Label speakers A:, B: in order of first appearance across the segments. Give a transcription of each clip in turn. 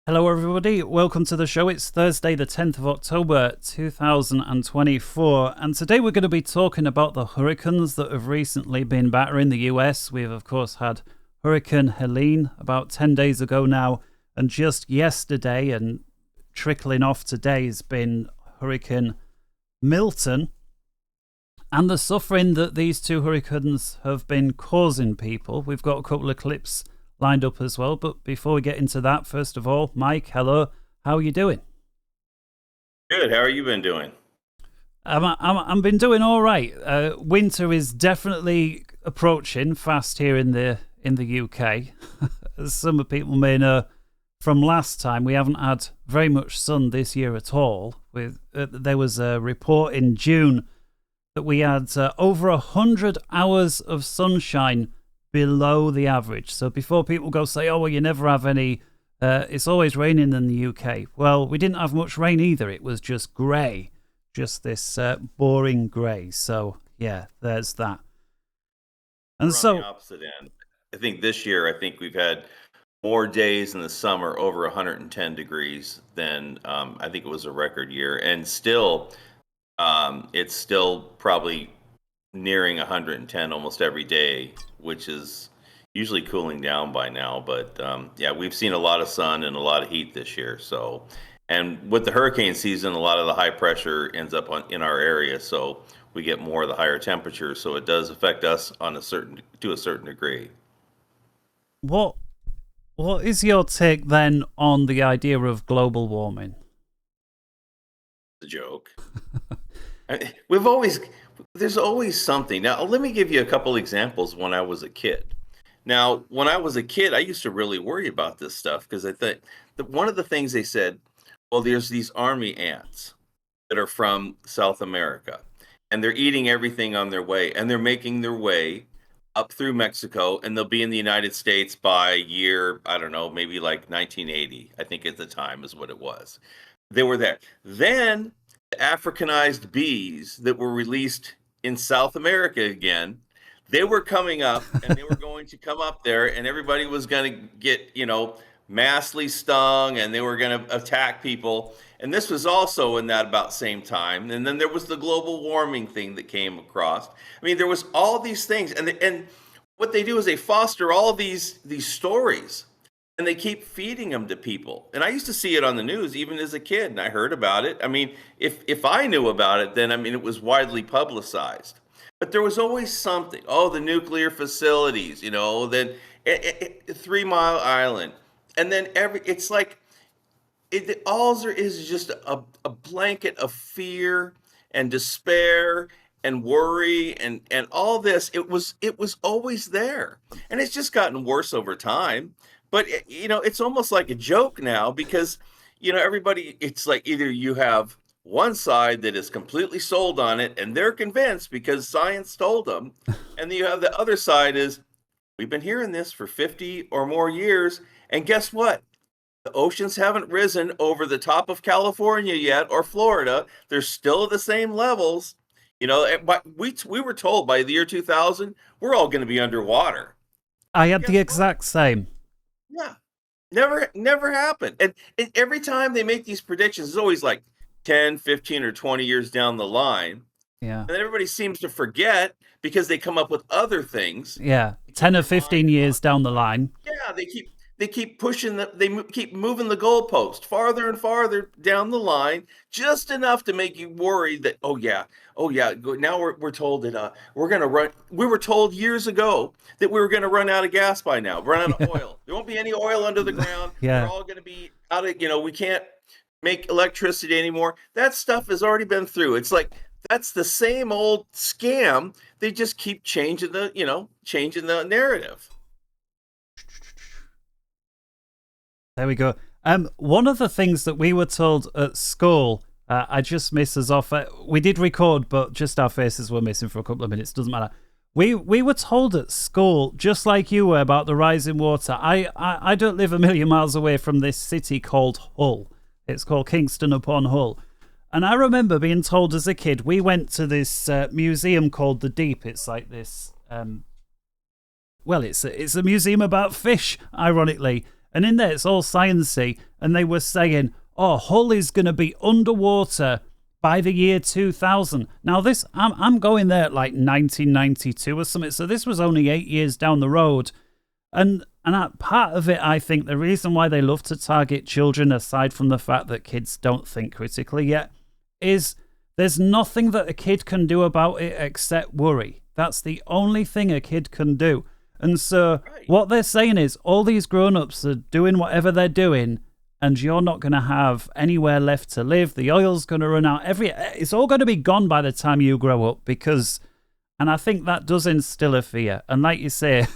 A: Hello, everybody. Welcome to the show. It's Thursday, the 10th of October, 2024. And today we're going to be talking about the hurricanes that have recently been battering the US. We've, of course, had Hurricane Helene about 10 days ago now. And just yesterday and trickling off today has been Hurricane Milton. And the suffering that these two hurricanes have been causing people. We've got a couple of clips lined up as well, but before we get into that, first of all, Mike, hello, how are you doing?
B: Good. How are you been doing?
A: I've been doing all right. Winter is definitely approaching fast here in the UK. As some people may know from last time, we haven't had very much sun this year at all. There was a report in June that we had over 100 hours of sunshine below the average. So before people go say, oh, well, you never have any, it's always raining in the UK. Well, we didn't have much rain either. It was just grey, just this boring grey. So, yeah, there's that. And
B: We're on the opposite end. I think this year, we've had more days in the summer over 110 degrees than I think it was a record year. And still, it's still probably nearing 110 almost every day, which is usually cooling down by now. But yeah, we've seen a lot of sun and a lot of heat this year. So, and with the hurricane season, a lot of the high pressure ends up in our area, so we get more of the higher temperatures. So it does affect us to a certain degree.
A: What is your take then on the idea of global warming?
B: It's a joke. There's always something. Now, let me give you a couple examples when I was a kid. Now, when I was a kid, I used to really worry about this stuff because I thought that one of the things they said, well, there's these army ants that are from South America, and they're eating everything on their way, and they're making their way up through Mexico, and they'll be in the United States by year, I don't know, maybe like 1980, I think at the time is what it was. They were there. Then Africanized bees that were released in South America again, they were coming up and they were going to come up there and everybody was going to get, massively stung and they were going to attack people. And this was also in that about same time. And then there was the global warming thing that came across. I mean, there was all these things. And what they do is they foster all these stories. And they keep feeding them to people. And I used to see it on the news even as a kid, and I heard about it. I mean, if I knew about it, then, it was widely publicized. But there was always something. Oh, the nuclear facilities, then 3 Mile Island. And then it's like, all there is just a blanket of fear and despair and worry and all this. It was always there. And it's just gotten worse over time. But, it's almost like a joke now because, everybody, it's like either you have one side that is completely sold on it and they're convinced because science told them. And then you have the other side is, we've been hearing this for 50 or more years. And guess what? The oceans haven't risen over the top of California yet or Florida. They're still at the same levels. But we were told by the year 2000, we're all going to be underwater.
A: I had the exact same.
B: Yeah, never happened. And every time they make these predictions, it's always like 10, 15, or 20 years down the line.
A: Yeah.
B: And everybody seems to forget because they come up with other things.
A: Yeah, 10 or 15 years down the line.
B: Yeah, they keep pushing keep moving the goalpost farther and farther down the line, just enough to make you worry that oh yeah, now we're told that we're gonna run. We were told years ago that we were gonna run out of gas by now, run out of oil. There won't be any oil under the ground.
A: Yeah.
B: We're all gonna be out of we can't make electricity anymore. That stuff has already been through. It's like that's the same old scam. They just keep changing the narrative.
A: There we go. One of the things that we were told at school, I just missed us off. We did record, but just our faces were missing for a couple of minutes. Doesn't matter. We were told at school, just like you were, about the rising water. I don't live a million miles away from this city called Hull. It's called Kingston upon Hull. And I remember being told as a kid, we went to this museum called The Deep. It's like this, it's a museum about fish, ironically. And in there, it's all sciencey. And they were saying, oh, Hull is going to be underwater by the year 2000. Now, this, I'm going there at like 1992 or something. So this was only 8 years down the road. And part of it, I think, the reason why they love to target children, aside from the fact that kids don't think critically yet, is there's nothing that a kid can do about it except worry. That's the only thing a kid can do. And so what they're saying is all these grown-ups are doing whatever they're doing, and you're not going to have anywhere left to live. The oil's going to run out. It's all going to be gone by the time you grow up because, and I think that does instill a fear. And like you say,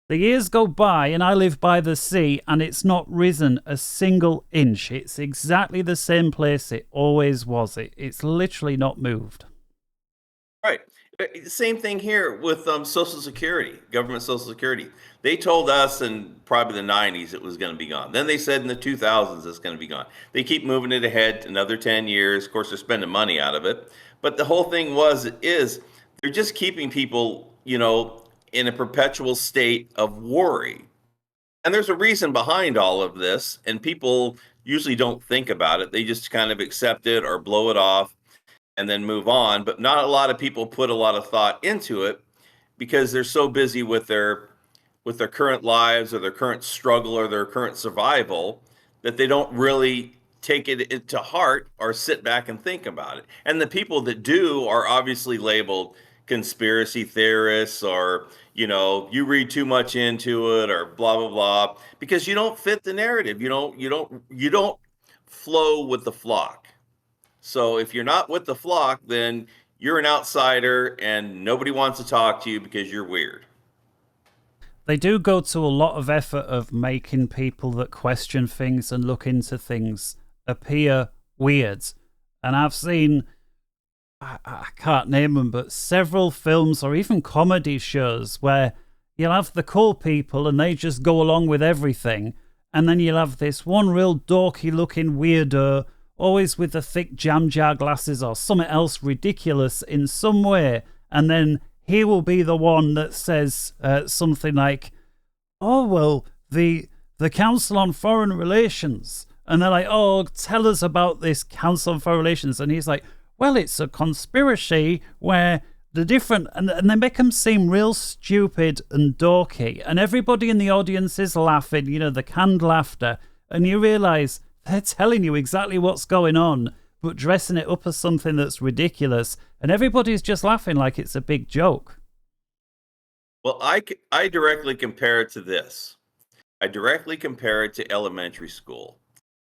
A: the years go by and I live by the sea and it's not risen a single inch. It's exactly the same place it always was. It's literally not moved.
B: Right. Same thing here with Social Security, government Social Security. They told us in probably the 90s it was going to be gone. Then they said in the 2000s it's going to be gone. They keep moving it ahead another 10 years. Of course, they're spending money out of it. But the whole thing is they're just keeping people, in a perpetual state of worry. And there's a reason behind all of this, and people usually don't think about it. They just kind of accept it or blow it off and then move on. But not a lot of people put a lot of thought into it because they're so busy with their current lives or their current struggle or their current survival that they don't really take it to heart or sit back and think about it. And the people that do are obviously labeled conspiracy theorists or you read too much into it or blah blah blah because you don't fit the narrative. You don't flow with the flock. So if you're not with the flock, then you're an outsider and nobody wants to talk to you because you're weird.
A: They do go to a lot of effort of making people that question things and look into things appear weird. And I've seen, I can't name them, but several films or even comedy shows where you'll have the cool people and they just go along with everything. And then you'll have this one real dorky looking weirdo, always with the thick jam jar glasses or something else ridiculous in some way. And then he will be the one that says something like, oh, well, the Council on Foreign Relations. And they're like, oh, tell us about this Council on Foreign Relations. And he's like, well, it's a conspiracy where the different... And they make them seem real stupid and dorky. And everybody in the audience is laughing, the canned laughter. And you realise they're telling you exactly what's going on, but dressing it up as something that's ridiculous. And everybody's just laughing like it's a big joke.
B: Well, I directly compare it to this. I directly compare it to elementary school.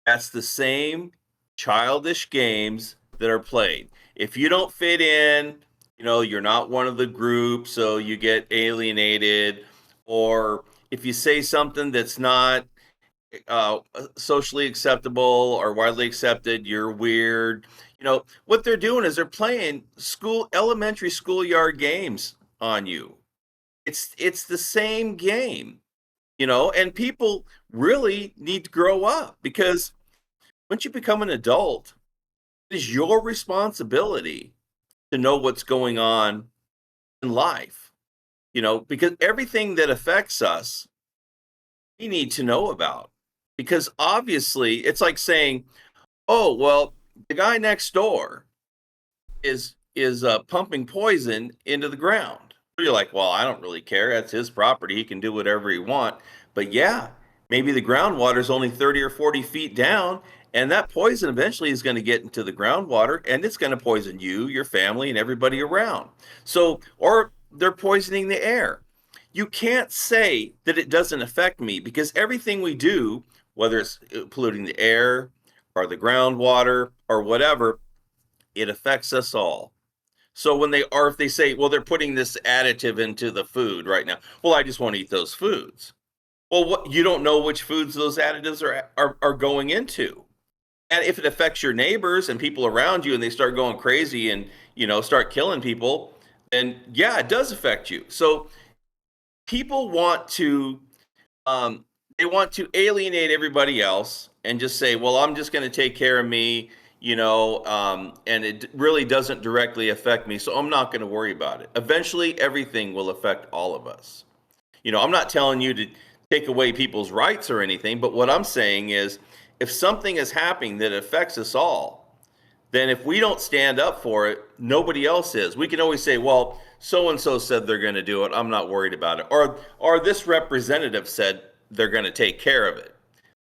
B: That's the same childish games that are played. If you don't fit in, you're not one of the group, so you get alienated. Or if you say something that's not socially acceptable or widely accepted, you're weird. What they're doing is they're playing elementary schoolyard games on you. It's the same game, and people really need to grow up because once you become an adult, it is your responsibility to know what's going on in life, because everything that affects us, we need to know about. Because obviously, it's like saying, oh, well, the guy next door is pumping poison into the ground. You're like, well, I don't really care. That's his property. He can do whatever he wants. But yeah, maybe the groundwater is only 30 or 40 feet down, and that poison eventually is going to get into the groundwater, and it's going to poison you, your family, and everybody around. So, or they're poisoning the air. You can't say that it doesn't affect me because everything we do, whether it's polluting the air or the groundwater or whatever, it affects us all. So if they say, well, they're putting this additive into the food right now. Well, I just want to eat those foods. Well, you don't know which foods those additives are going into. And if it affects your neighbors and people around you and they start going crazy and, start killing people, then yeah, it does affect you. So people want to alienate everybody else and just say, well, I'm just going to take care of me, and it really doesn't directly affect me, so I'm not going to worry about it. Eventually, everything will affect all of us. I'm not telling you to take away people's rights or anything. But what I'm saying is, if something is happening that affects us all, then if we don't stand up for it, nobody else is. We can always say, well, so and so said they're going to do it. I'm not worried about it. Or this representative said they're going to take care of it.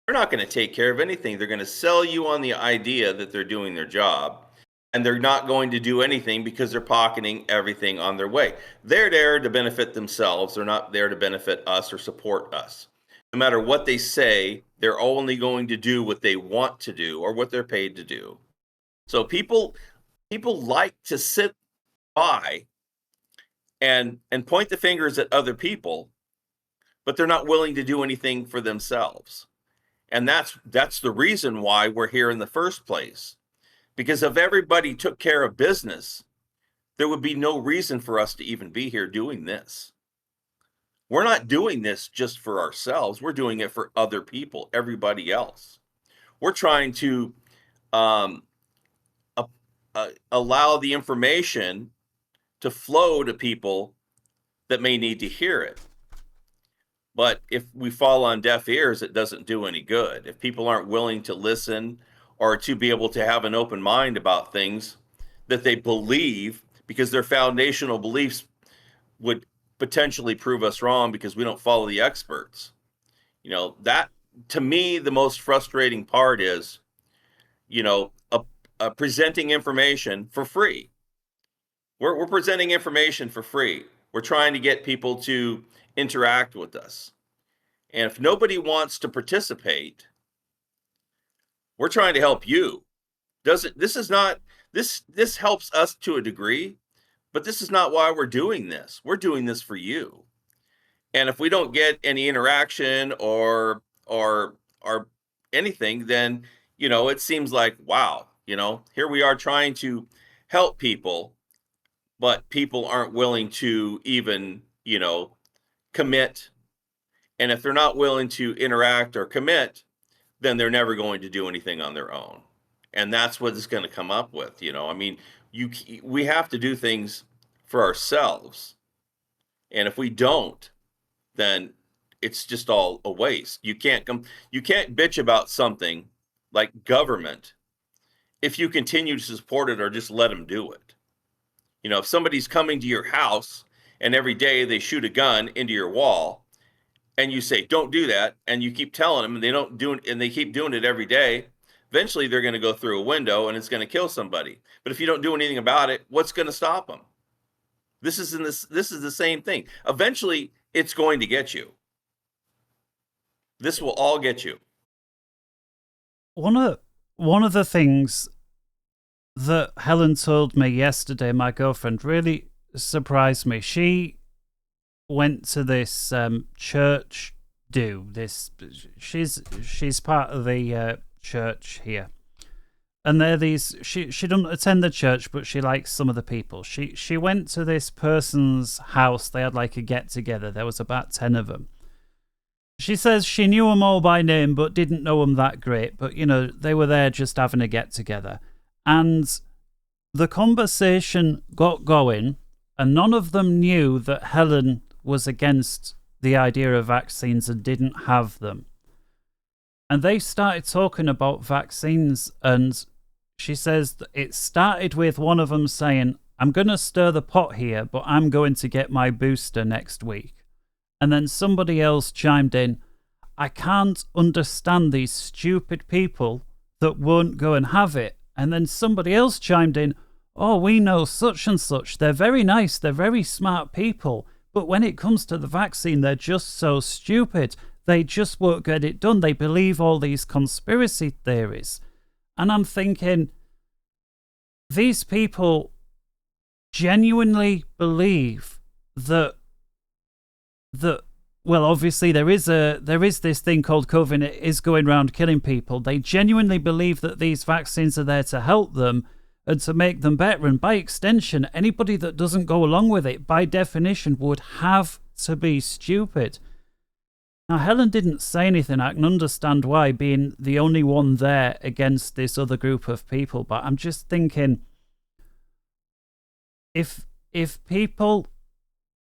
B: They're not going to take care of anything. They're going to sell you on the idea that they're doing their job, and they're not going to do anything because they're pocketing everything on their way. They're there to benefit themselves. They're not there to benefit us or support us. No matter what they say, they're only going to do what they want to do or what they're paid to do. So people like to sit by and point the fingers at other people, but they're not willing to do anything for themselves. And that's the reason why we're here in the first place. Because if everybody took care of business, there would be no reason for us to even be here doing this. We're not doing this just for ourselves. We're doing it for other people, everybody else. We're trying to allow the information to flow to people that may need to hear it. But if we fall on deaf ears, it doesn't do any good. If people aren't willing to listen or to be able to have an open mind about things that they believe, because their foundational beliefs would potentially prove us wrong because we don't follow the experts. That, to me, the most frustrating part is, presenting information for free. We're presenting information for free. We're trying to get people to interact with us. And if nobody wants to participate, we're trying to help you. This helps us to a degree, but this is not why we're doing this. We're doing this for you. And if we don't get any interaction or anything, then, it seems like, wow, here we are trying to help people, but people aren't willing to even, commit. And if they're not willing to interact or commit, then they're never going to do anything on their own. And that's what it's going to come up with. We have to do things for ourselves. And if we don't, then it's just all a waste. You can't bitch about something like government if you continue to support it or just let them do it. If somebody's coming to your house and every day they shoot a gun into your wall and you say, don't do that, and you keep telling them and they don't do it, and they keep doing it every day, eventually they're going to go through a window and it's going to kill somebody. But if you don't do anything about it, what's going to stop them? This is the same thing. Eventually it's going to get you. This will all get you.
A: One of the things that Helen told me yesterday, my girlfriend, really surprised me. She went to this church she's part of the church here, and they're these, she doesn't attend the church, but she likes some of the people. She went to this person's house. They had like a get together. There was about 10 of them. She says she knew them all by name but didn't know them that great, but they were there just having a get together, and the conversation got going, and none of them knew that Helen was against the idea of vaccines and didn't have them. And they started talking about vaccines, and she says that it started with one of them saying, I'm going to stir the pot here, but I'm going to get my booster next week. And then somebody else chimed in, I can't understand these stupid people that won't go and have it. And then somebody else chimed in, oh, we know such and such. They're very nice. They're very smart people. But when it comes to the vaccine, they're just so stupid. They just won't get it done. They believe all these conspiracy theories. And I'm thinking, these people genuinely believe that well, obviously there is this thing called COVID. It is going around killing people. They genuinely believe that these vaccines are there to help them and to make them better. And by extension, anybody that doesn't go along with it, by definition, would have to be stupid. Now, Helen didn't say anything. I can understand why, being the only one there against this other group of people. But I'm just thinking, if people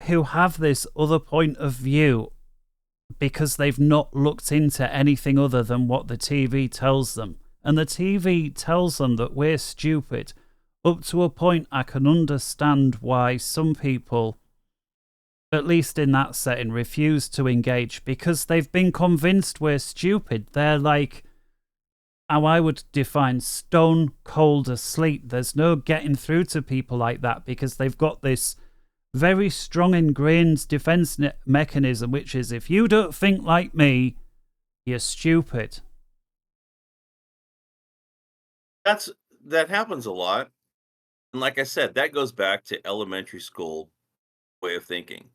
A: who have this other point of view because they've not looked into anything other than what the TV tells them. And the TV tells them that we're stupid. Up to a point, I can understand why some people, at least in that setting, refuse to engage because they've been convinced we're stupid. They're like, how I would define stone cold asleep. There's no getting through to people like that because they've got this very strong ingrained defense mechanism, which is if you don't think like me, you're stupid.
B: That happens a lot. And like I said, that goes back to elementary school way of thinking.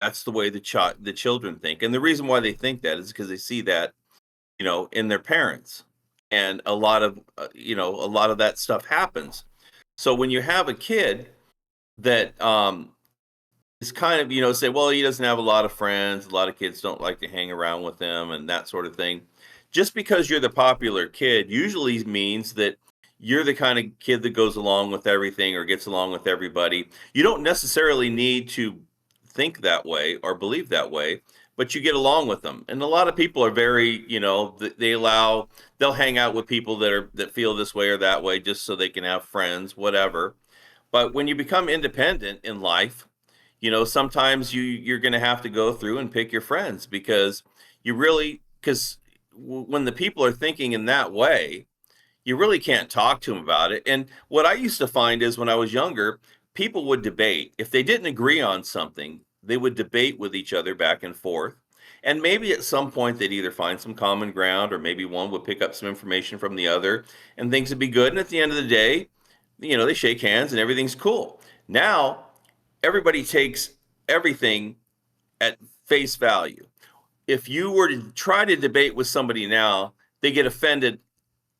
B: That's the way the children think. And the reason why they think that is because they see that, in their parents. And a lot of that stuff happens. So when you have a kid that is kind of, say, well, he doesn't have a lot of friends, a lot of kids don't like to hang around with him and that sort of thing. Just because you're the popular kid usually means that you're the kind of kid that goes along with everything or gets along with everybody. You don't necessarily need to think that way or believe that way, but you get along with them. And a lot of people are very, they'll hang out with people that feel this way or that way just so they can have friends, whatever. But when you become independent in life, sometimes you're going to have to go through and pick your friends because when the people are thinking in that way, you really can't talk to them about it. And what I used to find is when I was younger, people would debate. If they didn't agree on something, they would debate with each other back and forth. And maybe at some point they'd either find some common ground or maybe one would pick up some information from the other and things would be good. And at the end of the day, they shake hands and everything's cool. Now, everybody takes everything at face value. If you were to try to debate with somebody now, they get offended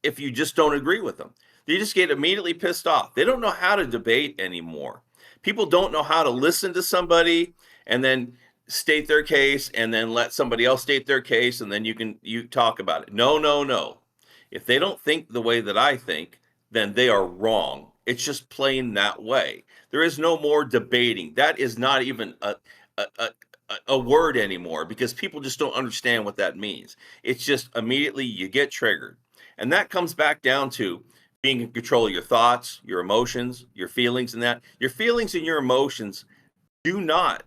B: if you just don't agree with them. They just get immediately pissed off. They don't know how to debate anymore. People don't know how to listen to somebody and then state their case and then let somebody else state their case and then you talk about it. No. If they don't think the way that I think, then they are wrong. It's just plain that way. There is no more debating. That is not even a word anymore because people just don't understand what that means. It's just immediately you get triggered. And that comes back down to being in control of your thoughts, your emotions, your feelings, and that. Your feelings and your emotions do not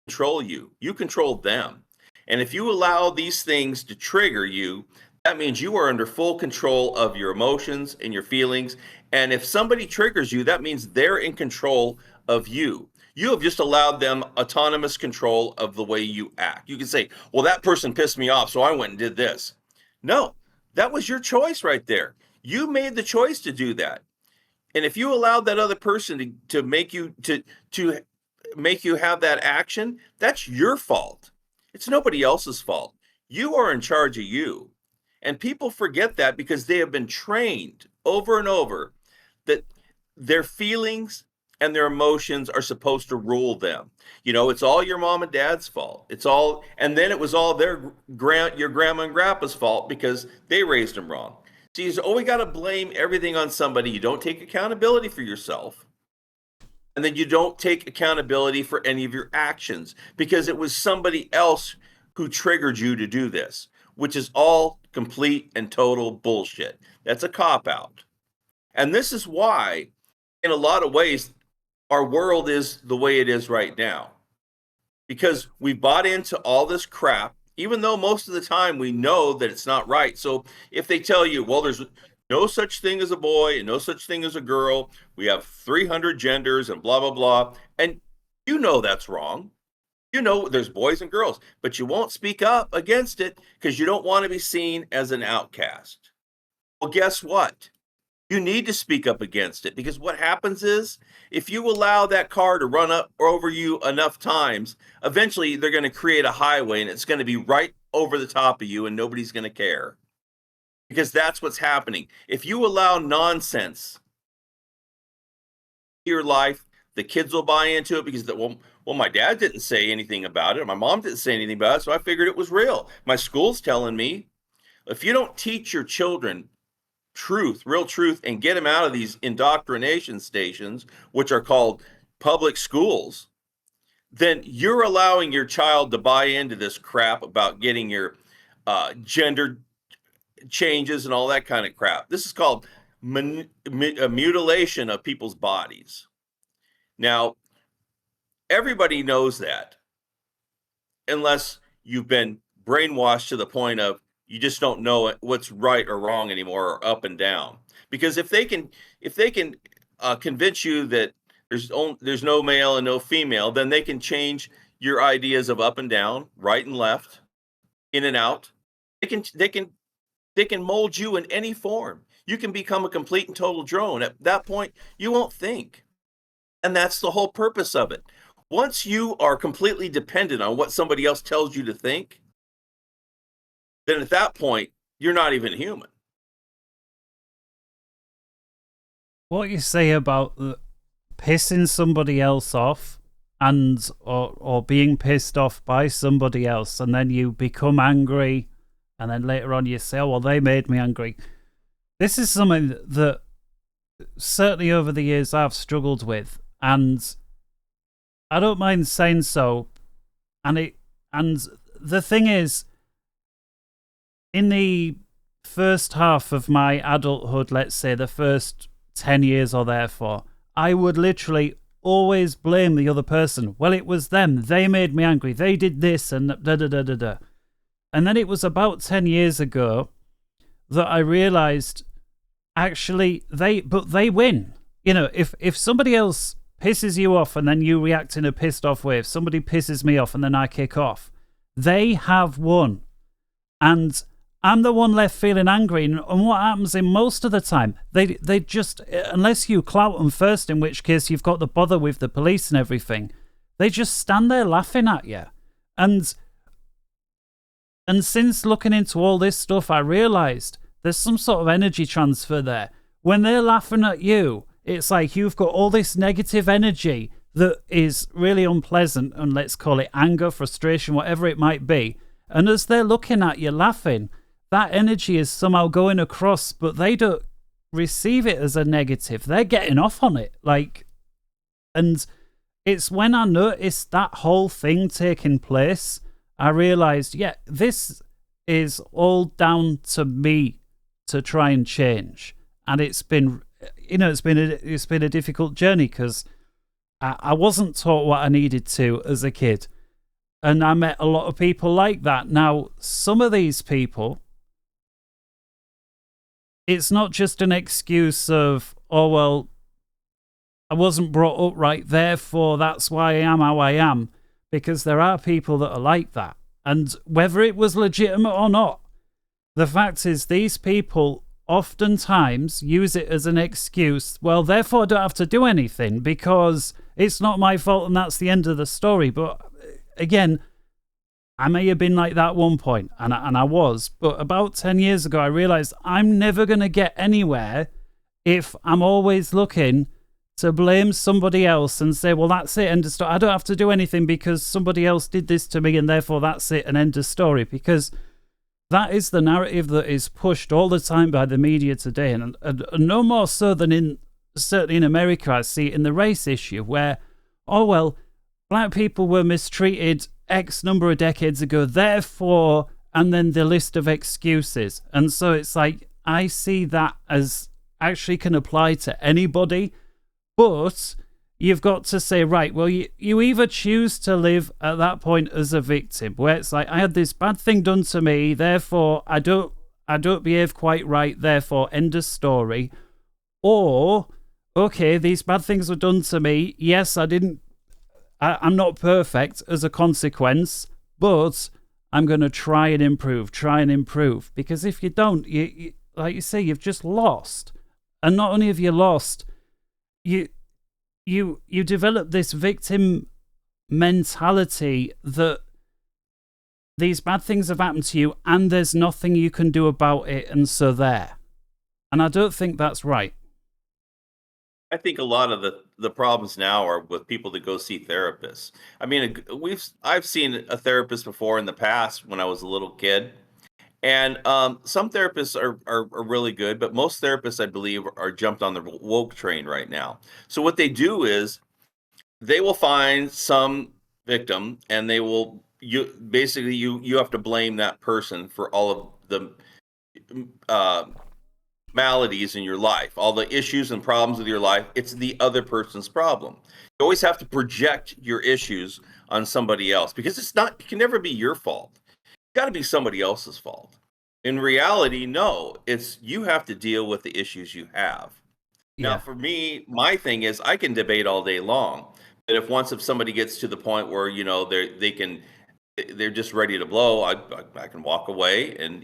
B: control you. You control them. And if you allow these things to trigger you, that means you are under full control of your emotions and your feelings. And if somebody triggers you, that means they're in control of you. You have just allowed them autonomous control of the way you act. You can say, well, that person pissed me off, so I went and did this. No, that was your choice right there. You made the choice to do that. And if you allowed that other person to make you have that action, that's your fault. It's nobody else's fault. You are in charge of you. And people forget that because they have been trained over and over that their feelings and their emotions are supposed to rule them. It's all your mom and dad's fault. And then it was all your grandma and grandpa's fault because they raised them wrong. So you always got to blame everything on somebody. You don't take accountability for yourself. And then you don't take accountability for any of your actions because it was somebody else who triggered you to do this, which is all complete and total bullshit. That's a cop-out. And this is why, in a lot of ways, our world is the way it is right now. Because we bought into all this crap, even though most of the time we know that it's not right. So if they tell you, well, there's no such thing as a boy and no such thing as a girl, we have 300 genders and blah, blah, blah. And that's wrong. There's boys and girls, but you won't speak up against it because you don't want to be seen as an outcast. Well, guess what? You need to speak up against it because what happens is if you allow that car to run up over you enough times, eventually they're going to create a highway and it's going to be right over the top of you and nobody's going to care because that's what's happening. If you allow nonsense in your life, the kids will buy into it because, my dad didn't say anything about it. Or my mom didn't say anything about it, so I figured it was real. My school's telling me. If you don't teach your children real truth, and get them out of these indoctrination stations, which are called public schools, then you're allowing your child to buy into this crap about getting your gender changes and all that kind of crap. This is called mutilation of people's bodies. Now, everybody knows that, unless you've been brainwashed to the point of you just don't know what's right or wrong anymore, or up and down. Because if they can convince you that there's no male and no female, then they can change your ideas of up and down, right and left, in and out. They can mold you in any form. You can become a complete and total drone. At that point, you won't think. And that's the whole purpose of it. Once you are completely dependent on what somebody else tells you to think, then at that point, you're not even human.
A: What you say about pissing somebody else off, and or being pissed off by somebody else, and then you become angry, and then later on you say, oh, well, they made me angry. This is something that certainly over the years I've struggled with, and I don't mind saying so. And the thing is, in the first half of my adulthood, let's say the first 10 years or therefore, I would literally always blame the other person. Well, it was them. They made me angry. They did this and da-da-da-da-da. And then it was about 10 years ago that I realized, actually, they win. You know, if somebody else pisses you off and then you react in a pissed off way, if somebody pisses me off and then I kick off, they have won. And I'm the one left feeling angry. And what happens in most of the time, they just, unless you clout them first, in which case you've got the bother with the police and everything, they just stand there laughing at you. And since looking into all this stuff, I realized there's some sort of energy transfer there. When they're laughing at you, it's like you've got all this negative energy that is really unpleasant, and let's call it anger, frustration, whatever it might be. And as they're looking at you laughing, that energy is somehow going across, but they don't receive it as a negative. They're getting off on it. And it's when I noticed that whole thing taking place, I realized, yeah, this is all down to me to try and change. And it's been, it's been a difficult journey, because I wasn't taught what I needed to as a kid. And I met a lot of people like that. Now, some of these people, it's not just an excuse of, oh, well, I wasn't brought up right, therefore that's why I am how I am. Because there are people that are like that. And whether it was legitimate or not, the fact is these people oftentimes use it as an excuse. Well, therefore I don't have to do anything because it's not my fault and that's the end of the story. But again, I may have been like that at one point, and I was. But about 10 years ago, I realized I'm never going to get anywhere if I'm always looking to blame somebody else and say, well, that's it, end of story. I don't have to do anything because somebody else did this to me, and therefore that's it, and end of story. Because that is the narrative that is pushed all the time by the media today, and no more so than certainly in America. I see it in the race issue where, oh, well, black people were mistreated X number of decades ago, therefore, and then the list of excuses. And so it's like, I see that as actually can apply to anybody. But you've got to say, right, well, you either choose to live at that point as a victim, where it's like, I had this bad thing done to me, therefore I don't behave quite right, therefore end of story. Or, okay, these bad things were done to me. Yes, I'm not perfect as a consequence, but I'm going to try and improve. Because if you don't, you like you say, you've just lost. And not only have you lost, you develop this victim mentality that these bad things have happened to you and there's nothing you can do about it, and so there. And I don't think that's right.
B: I think a lot of the problems now are with people that go see therapists. I mean, I've seen a therapist before in the past when I was a little kid, and some therapists are really good, but most therapists, I believe, are jumped on the woke train right now. So what they do is they will find some victim, and they will you have to blame that person for all of the uh, maladies in your life, all the issues and problems with your life. It's the other person's problem. You always have to project your issues on somebody else because it can never be your fault. It's got to be somebody else's fault. In reality, no, it's you have to deal with the issues you have. Now,
A: Yeah.
B: for me, my thing is I can debate all day long, but if somebody gets to the point where they're just ready to blow, I can walk away and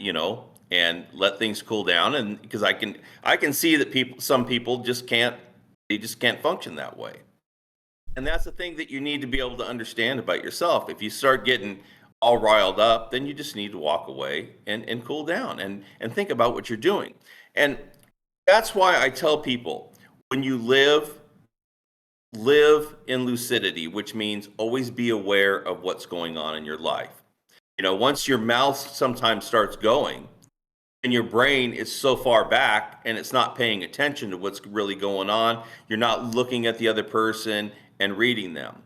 B: and let things cool down, and because I can see that some people just can't function that way. And that's the thing that you need to be able to understand about yourself. If you start getting all riled up, then you just need to walk away and cool down and think about what you're doing. And that's why I tell people when you live in lucidity, which means always be aware of what's going on in your life. Once your mouth sometimes starts going and your brain is so far back and it's not paying attention to what's really going on, you're not looking at the other person and reading them.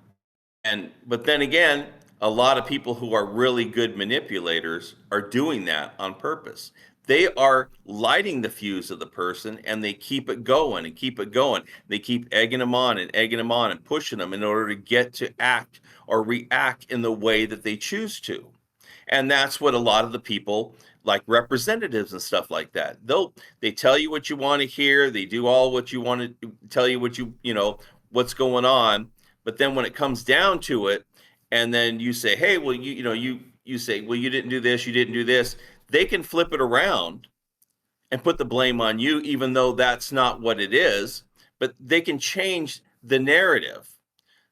B: But then again, a lot of people who are really good manipulators are doing that on purpose. They are lighting the fuse of the person and they keep it going and keep it going. They keep egging them on and egging them on and pushing them in order to get to act or react in the way that they choose to. And that's what a lot of the people, like representatives and stuff like that, they tell you what you want to hear. They do all what you want to tell you, what's going on. But then when it comes down to it, and then you say, hey, well, you say, well, you didn't do this, you didn't do this. They can flip it around and put the blame on you, even though that's not what it is. But they can change the narrative.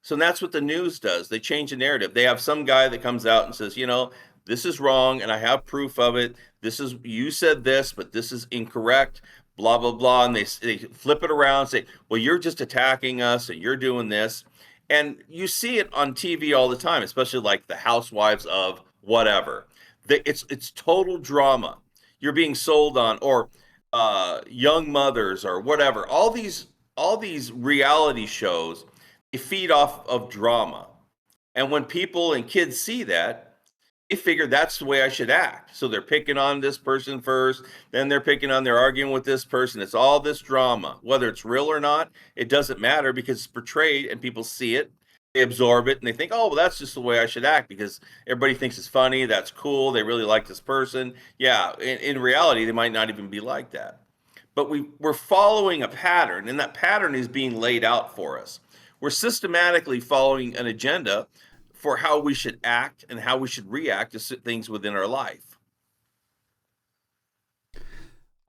B: So that's what the news does. They change the narrative. They have some guy that comes out and says, this is wrong, and I have proof of it. You said this, but this is incorrect, blah, blah, blah. And they flip it around and say, well, you're just attacking us and you're doing this. And you see it on TV all the time, especially like the housewives of whatever. It's total drama. You're being sold on, or young mothers or whatever. All these reality shows, they feed off of drama. And when people and kids see that, they figure that's the way I should act. So they're picking on this person first, then they're arguing with this person. It's all this drama. Whether it's real or not, it doesn't matter because it's portrayed and people see it, they absorb it, and they think, oh, well, that's just the way I should act because everybody thinks it's funny, that's cool, they really like this person. Yeah, in reality, they might not even be like that. But we're following a pattern, and that pattern is being laid out for us. We're systematically following an agenda for how we should act and how we should react to things within our life.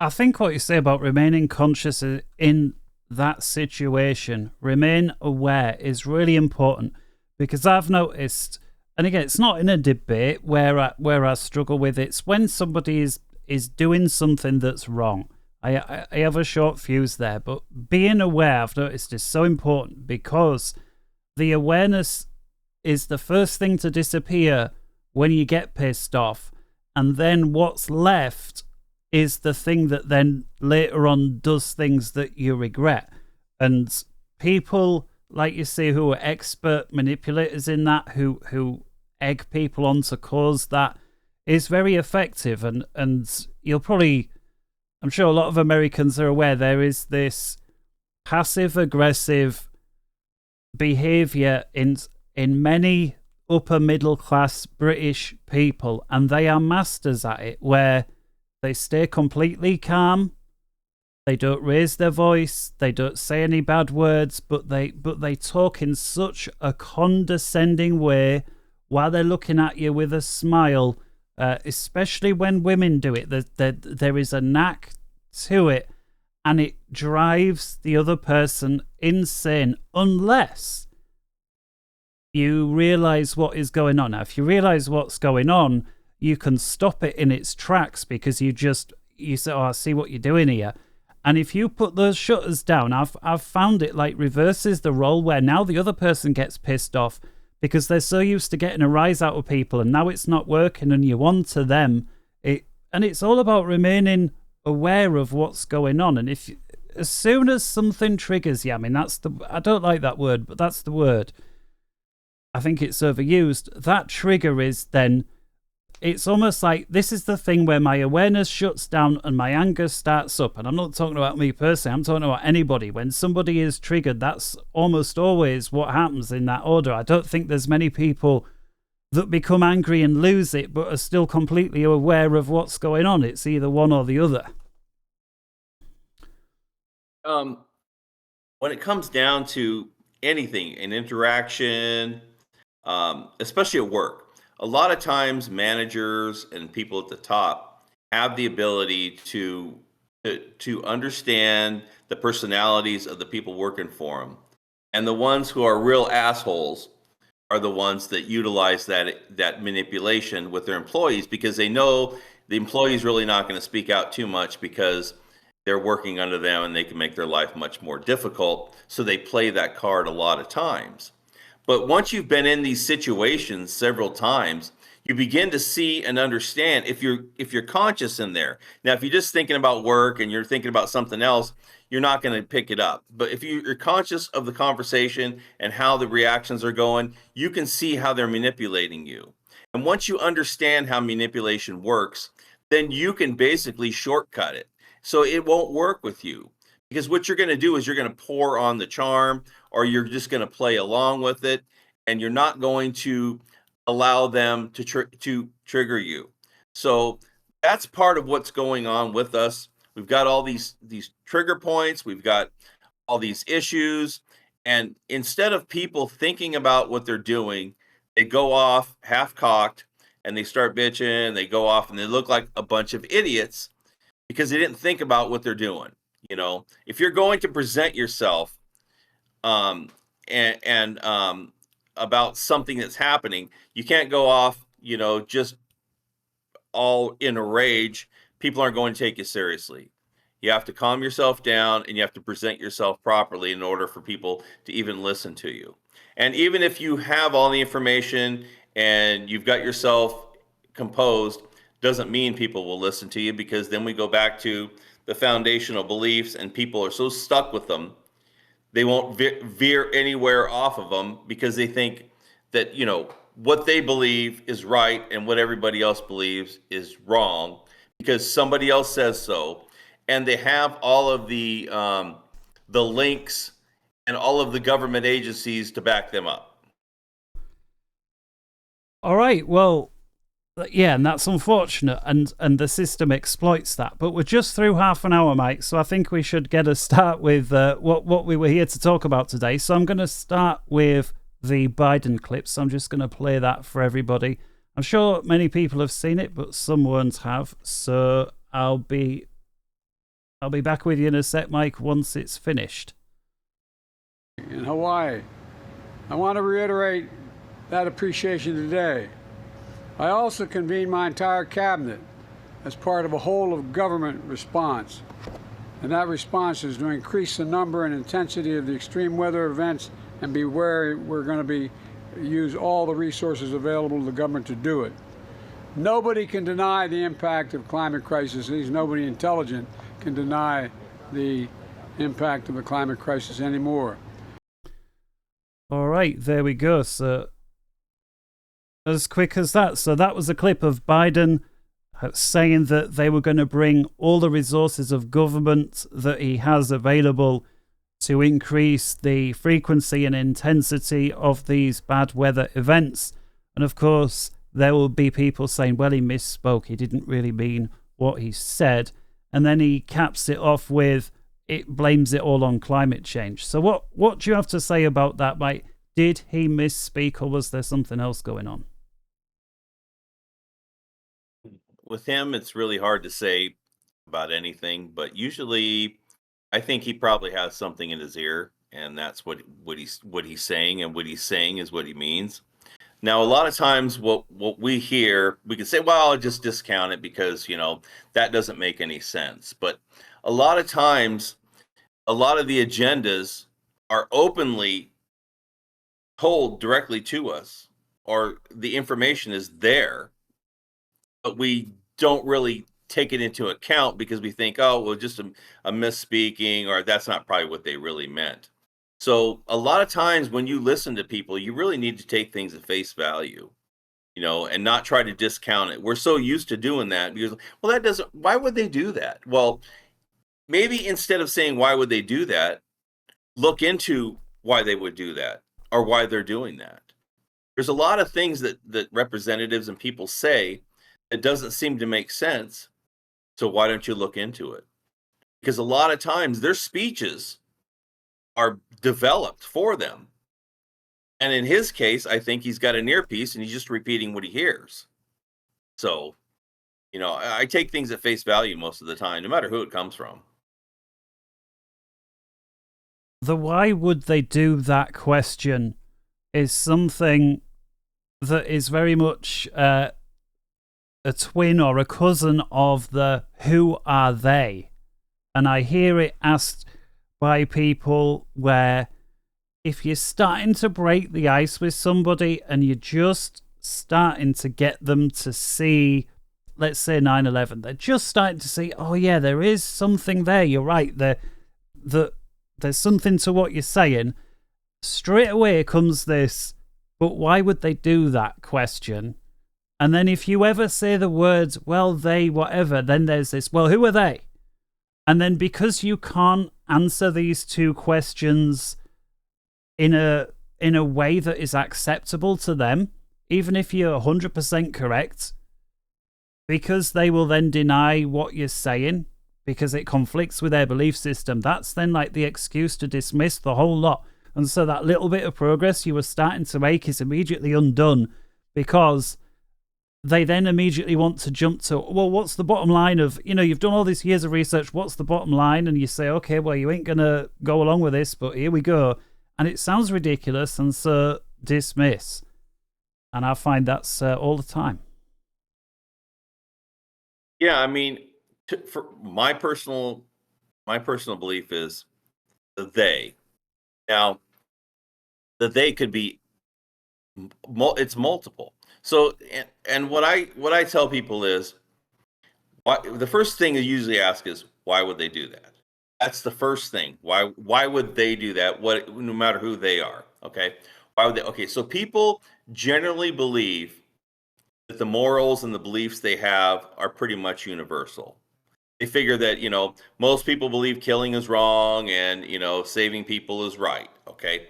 A: I think what you say about remaining conscious in that situation, remain aware, is really important, because I've noticed, and again, it's not in a debate where I struggle with it. It's when somebody is doing something that's wrong. I have a short fuse there, but being aware, I've noticed, is so important, because the awareness is the first thing to disappear when you get pissed off, and then what's left is the thing that then later on does things that you regret. And people, like you say, who are expert manipulators in that, who egg people on to cause that, is very effective. And you'll probably, I'm sure a lot of Americans are aware, there is this passive aggressive behavior in many upper middle class British people, and they are masters at it, where they stay completely calm, they don't raise their voice, they don't say any bad words, but they talk in such a condescending way while they're looking at you with a smile, especially when women do it. There is a knack to it, and it drives the other person insane unless you realize what is going on. Now, if you realize what's going on, you can stop it in its tracks, because you say, oh, I see what you're doing here. And if you put those shutters down, I've found it like reverses the role, where now the other person gets pissed off because they're so used to getting a rise out of people, and now it's not working and you're on to them. And it's all about remaining aware of what's going on. And as soon as something triggers you, I mean, I don't like that word, but that's the word. I think it's overused. That trigger is then, it's almost like this is the thing where my awareness shuts down and my anger starts up. And I'm not talking about me personally, I'm talking about anybody. When somebody is triggered, that's almost always what happens in that order. I don't think there's many people that become angry and lose it, but are still completely aware of what's going on. It's either one or the other.
B: When it comes down to anything, an interaction, especially at work, a lot of times managers and people at the top have the ability to understand the personalities of the people working for them, and the ones who are real assholes are the ones that utilize that manipulation with their employees, because they know the employee's really not going to speak out too much because they're working under them and they can make their life much more difficult. So they play that card a lot of times. But once you've been in these situations several times, you begin to see and understand if you're conscious in there. Now, if you're just thinking about work and you're thinking about something else, you're not going to pick it up. But if you're conscious of the conversation and how the reactions are going, you can see how they're manipulating you. And once you understand how manipulation works, then you can basically shortcut it. So it won't work with you, because what you're going to do is you're going to pour on the charm, or you're just going to play along with it, and you're not going to allow them to trigger you. So that's part of what's going on with us. We've got all these trigger points, we've got all these issues, and instead of people thinking about what they're doing, they go off half-cocked and they start bitching, they go off and they look like a bunch of idiots because they didn't think about what they're doing. You know, if you're going to present yourself and about something that's happening, you can't go off, just all in a rage. People aren't going to take you seriously. You have to calm yourself down and you have to present yourself properly in order for people to even listen to you. And even if you have all the information and you've got yourself composed, doesn't mean people will listen to you, because then we go back to the foundational beliefs and people are so stuck with them, they won't veer anywhere off of them, because they think that, what they believe is right and what everybody else believes is wrong because somebody else says so. And they have all of the links and all of the government agencies to back them up.
A: All right, well, yeah, and that's unfortunate, and the system exploits that. But we're just through half an hour, Mike, so I think we should get a start with what we were here to talk about today. So I'm going to start with the Biden clip. So I'm just going to play that for everybody. I'm sure many people have seen it, but some won't have. So I'll be back with you in a sec, Mike, once it's finished.
C: In Hawaii, I want to reiterate that appreciation today. I also convened my entire cabinet as part of a whole of government response. And that response is to increase the number and intensity of the extreme weather events and be wary we're going to use all the resources available to the government to do it. Nobody can deny the impact of climate crisis. At least nobody intelligent can deny the impact of the climate crisis anymore.
A: All right, there we go. So as quick as that. So that was a clip of Biden saying that they were going to bring all the resources of government that he has available to increase the frequency and intensity of these bad weather events. And of course, there will be people saying, well, he misspoke. He didn't really mean what he said. And then he caps it off with, it blames it all on climate change. So what do you have to say about that, Mike? Did he misspeak, or was there something else going on?
B: With him, it's really hard to say about anything, but usually I think he probably has something in his ear, and that's what he's saying, and what he's saying is what he means. Now, a lot of times what we hear, we can say, well, I'll just discount it because, that doesn't make any sense. But a lot of times, a lot of the agendas are openly told directly to us, or the information is there, but we don't really take it into account because we think, oh, well, just a misspeaking, or that's not probably what they really meant. So a lot of times when you listen to people, you really need to take things at face value, and not try to discount it. We're so used to doing that because, well, that doesn't, why would they do that? Well, maybe instead of saying, why would they do that, look into why they would do that or why they're doing that. There's a lot of things that representatives and people say that doesn't seem to make sense. So why don't you look into it? Because a lot of times their speeches are developed for them. And in his case, I think he's got an earpiece and he's just repeating what he hears. So, I take things at face value most of the time, no matter who it comes from.
A: The why would they do that question is something that is very much a twin or a cousin of the who are they. And I hear it asked by people where if you're starting to break the ice with somebody and you're just starting to get them to see, let's say 9/11, they're just starting to see, oh yeah, there is something there, you're right, there's something to what you're saying, straight away comes this, but why would they do that question? And then if you ever say the words, well, they, whatever, then there's this, well, who are they? And then because you can't answer these two questions in a way that is acceptable to them, even if you're 100% correct, because they will then deny what you're saying because it conflicts with their belief system, that's then like the excuse to dismiss the whole lot. And so that little bit of progress you were starting to make is immediately undone because they then immediately want to jump to, well, what's the bottom line of, you've done all these years of research, what's the bottom line? And you say, okay, well, you ain't going to go along with this, but here we go. And it sounds ridiculous, and so dismiss. And I find that's all the time.
B: Yeah, I mean, for my personal belief is the they. Now, the they could be, it's multiple. So, and what I tell people is, the first thing I usually ask is, why would they do that? That's the first thing. Why would they do that? No matter who they are. Okay. Why would they? Okay. So people generally believe that the morals and the beliefs they have are pretty much universal. They figure that, most people believe killing is wrong and, saving people is right. Okay.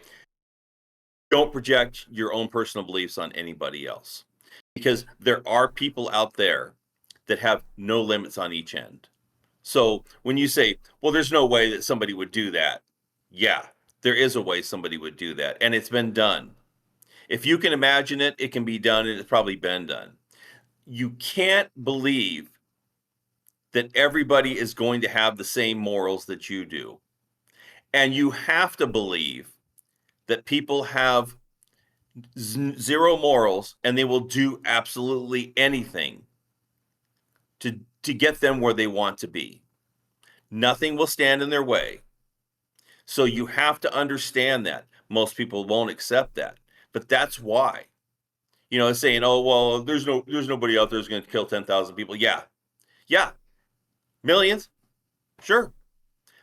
B: Don't project your own personal beliefs on anybody else, because there are people out there that have no limits on each end. So when you say, well, there's no way that somebody would do that. Yeah, there is a way somebody would do that. And it's been done. If you can imagine it, it can be done, and it's probably been done. You can't believe that everybody is going to have the same morals that you do. And you have to believe that people have zero morals and they will do absolutely anything to get them where they want to be. Nothing will stand in their way. So you have to understand that. Most people won't accept that. But that's why. It's saying, oh, well, there's nobody out there who's going to kill 10,000 people. Yeah. Millions? Sure.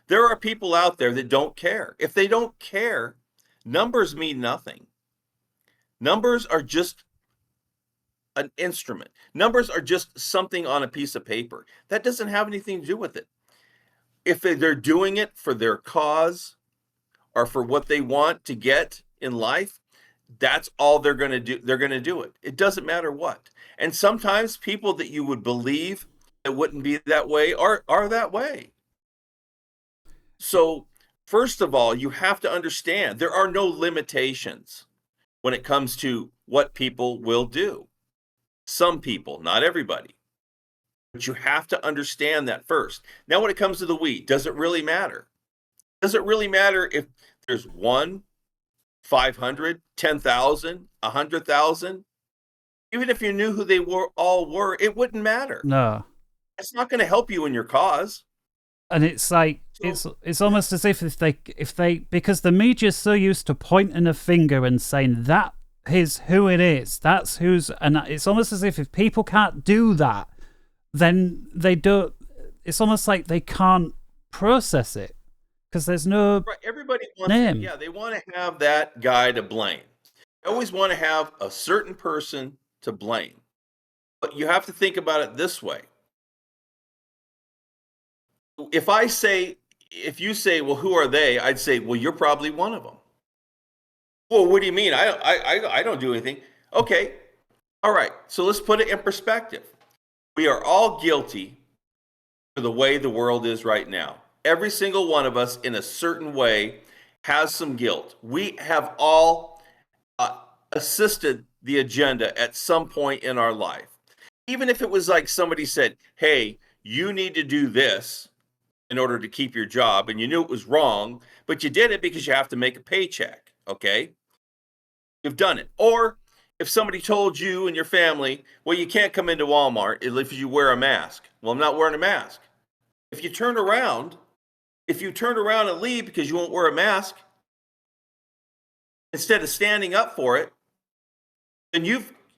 B: There are people out there that don't care. If they don't care, numbers mean nothing. Numbers are just an instrument. Numbers are just something on a piece of paper. That doesn't have anything to do with it. If they're doing it for their cause or for what they want to get in life, that's all they're going to do. They're going to do it. It doesn't matter what. And sometimes people that you would believe that wouldn't be that way are that way. So first of all, you have to understand there are no limitations when it comes to what people will do. Some people, not everybody. But you have to understand that first. Now, when it comes to the we, does it really matter? Does it really matter if there's 1, 500, 10,000, 100,000? Even if you knew who they all were, it wouldn't matter.
A: No.
B: It's not going to help you in your cause.
A: And it's like, it's almost as if they because the media's so used to pointing a finger and saying that is who it is, that's who's, and it's almost as if people can't do that, then they don't, it's almost like they can't process it because there's no...
B: Right. Everybody
A: name.
B: Yeah, they want to have that guy to blame. They always want to have a certain person to blame. But you have to think about it this way. If you say, well, who are they? I'd say, well, you're probably one of them. Well, what do you mean? I don't do anything. Okay. All right. So let's put it in perspective. We are all guilty for the way the world is right now. Every single one of us, in a certain way, has some guilt. We have all assisted the agenda at some point in our life. Even if it was like somebody said, hey, you need to do this in order to keep your job, and you knew it was wrong, but you did it because you have to make a paycheck, okay? You've done it. Or if somebody told you and your family, well, you can't come into Walmart if you wear a mask. Well, I'm not wearing a mask. If you turn around and leave because you won't wear a mask, instead of standing up for it, then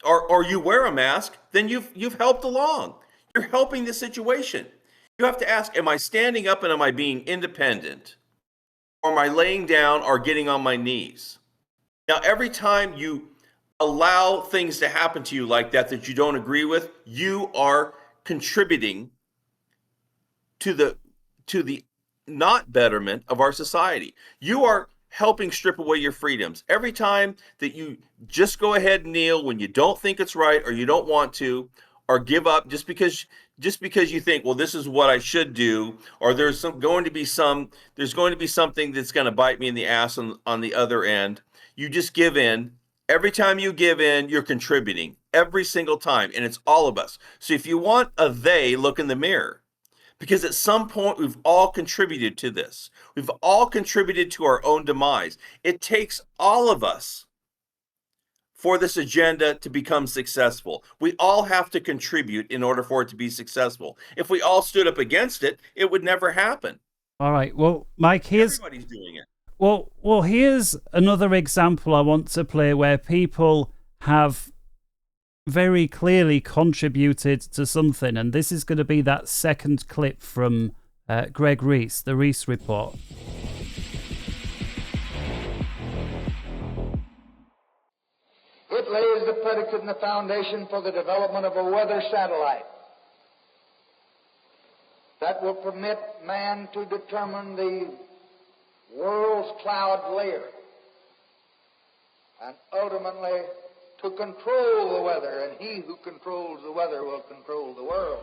B: or you wear a mask, then you've helped along. You're helping the situation. You have to ask, am I standing up and am I being independent? Or am I laying down or getting on my knees? Now, every time you allow things to happen to you like that you don't agree with, you are contributing to the not betterment of our society. You are helping strip away your freedoms. Every time that you just go ahead and kneel when you don't think it's right or you don't want to, or give up just because you think, well, this is what I should do, or there's going to be something that's going to bite me in the ass on the other end. You just give in. Every time you give in, you're contributing every single time, and it's all of us. So if you want a they, look in the mirror, because at some point we've all contributed to this. We've all contributed to our own demise. It takes all of us for this agenda to become successful. We all have to contribute in order for it to be successful. If we all stood up against it, it would never happen.
A: All right. Well, Mike,
B: everybody's doing it.
A: Well, here's another example I want to play where people have very clearly contributed to something, and this is going to be that second clip from Greg Reese, the Reese Report.
D: It lays the predicate and the foundation for the development of a weather satellite that will permit man to determine the world's cloud layer and ultimately to control the weather, and he who controls the weather will control the world.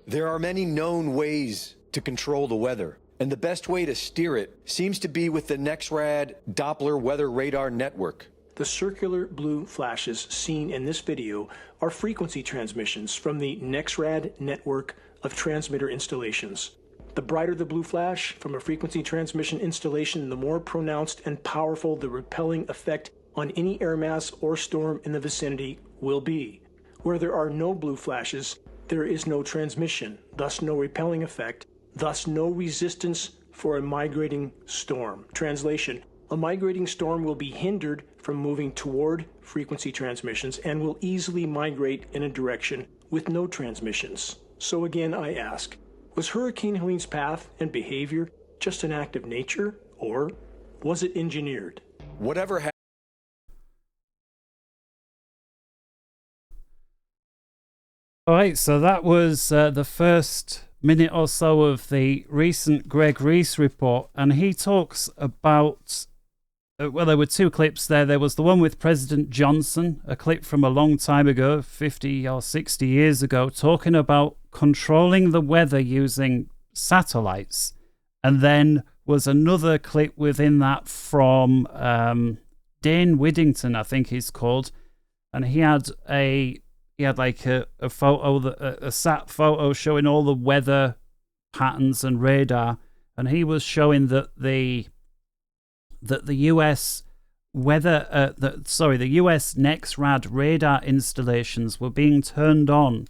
E: There are many known ways to control the weather, and the best way to steer it seems to be with the NEXRAD Doppler Weather Radar Network.
F: The circular blue flashes seen in this video are frequency transmissions from the NEXRAD network of transmitter installations. The brighter the blue flash from a frequency transmission installation, the more pronounced and powerful the repelling effect on any air mass or storm in the vicinity will be. Where there are no blue flashes, there is no transmission, thus no repelling effect, thus no resistance for a migrating storm. Translation: a migrating storm will be hindered from moving toward frequency transmissions and will easily migrate in a direction with no transmissions. So again, I ask, was Hurricane Helene's path and behavior just an act of nature, or was it engineered?
E: Whatever happened.
A: All right, so that was the first minute or so of the recent Greg Reese report, and he talks about, well, there were two clips there. There was the one with President Johnson, a clip from a long time ago, 50 or 60 years ago, talking about controlling the weather using satellites. And then was another clip within that from Dane Whittington, I think he's called, and he had like a photo, a sat photo showing all the weather patterns and radar, and he was showing that the US weather, the US NEXRAD radar installations were being turned on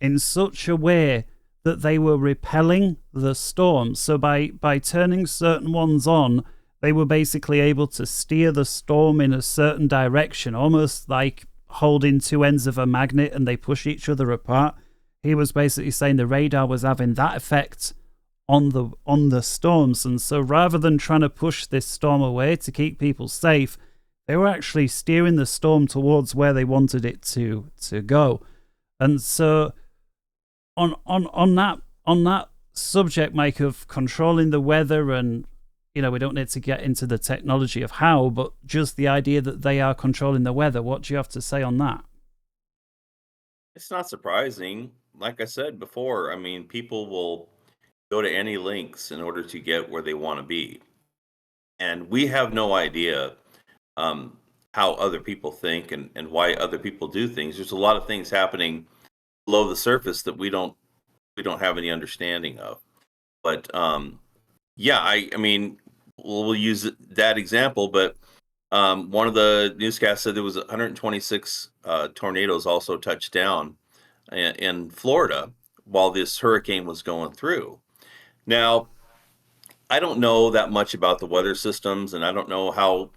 A: in such a way that they were repelling the storm. So by turning certain ones on, they were basically able to steer the storm in a certain direction, almost like holding two ends of a magnet and they push each other apart. He was basically saying the radar was having that effect on the storms. And so rather than trying to push this storm away to keep people safe, they were actually steering the storm towards where they wanted it to go. And so on that subject, Mike, of controlling the weather, and we don't need to get into the technology of how, but just the idea that they are controlling the weather, what do you have to say on that?
B: It's not surprising. Like I said before, I mean, people will go to any lengths in order to get where they want to be. And we have no idea how other people think and why other people do things. There's a lot of things happening below the surface that we don't have any understanding of. But yeah, I mean, we'll use that example, but one of the newscasts said there was 126 tornadoes also touched down in Florida while this hurricane was going through. Now, I don't know that much about the weather systems, and I don't know how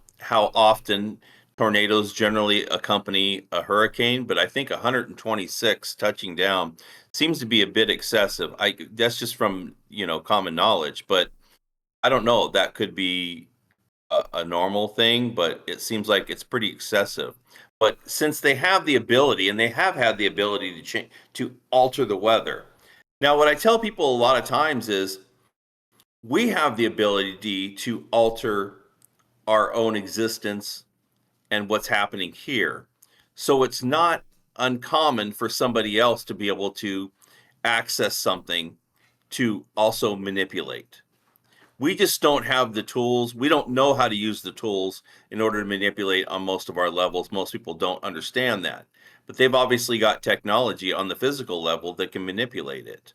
B: often tornadoes generally accompany a hurricane, but I think 126 touching down seems to be a bit excessive. That's just from common knowledge, but I don't know. That could be a normal thing, but it seems like it's pretty excessive. But since they have the ability, and they have had the ability to change, to alter the weather. Now, what I tell people a lot of times is we have the ability to alter our own existence and what's happening here. So it's not uncommon for somebody else to be able to access something to also manipulate. We just don't have the tools. We don't know how to use the tools in order to manipulate on most of our levels. Most people don't understand that. But they've obviously got technology on the physical level that can manipulate it.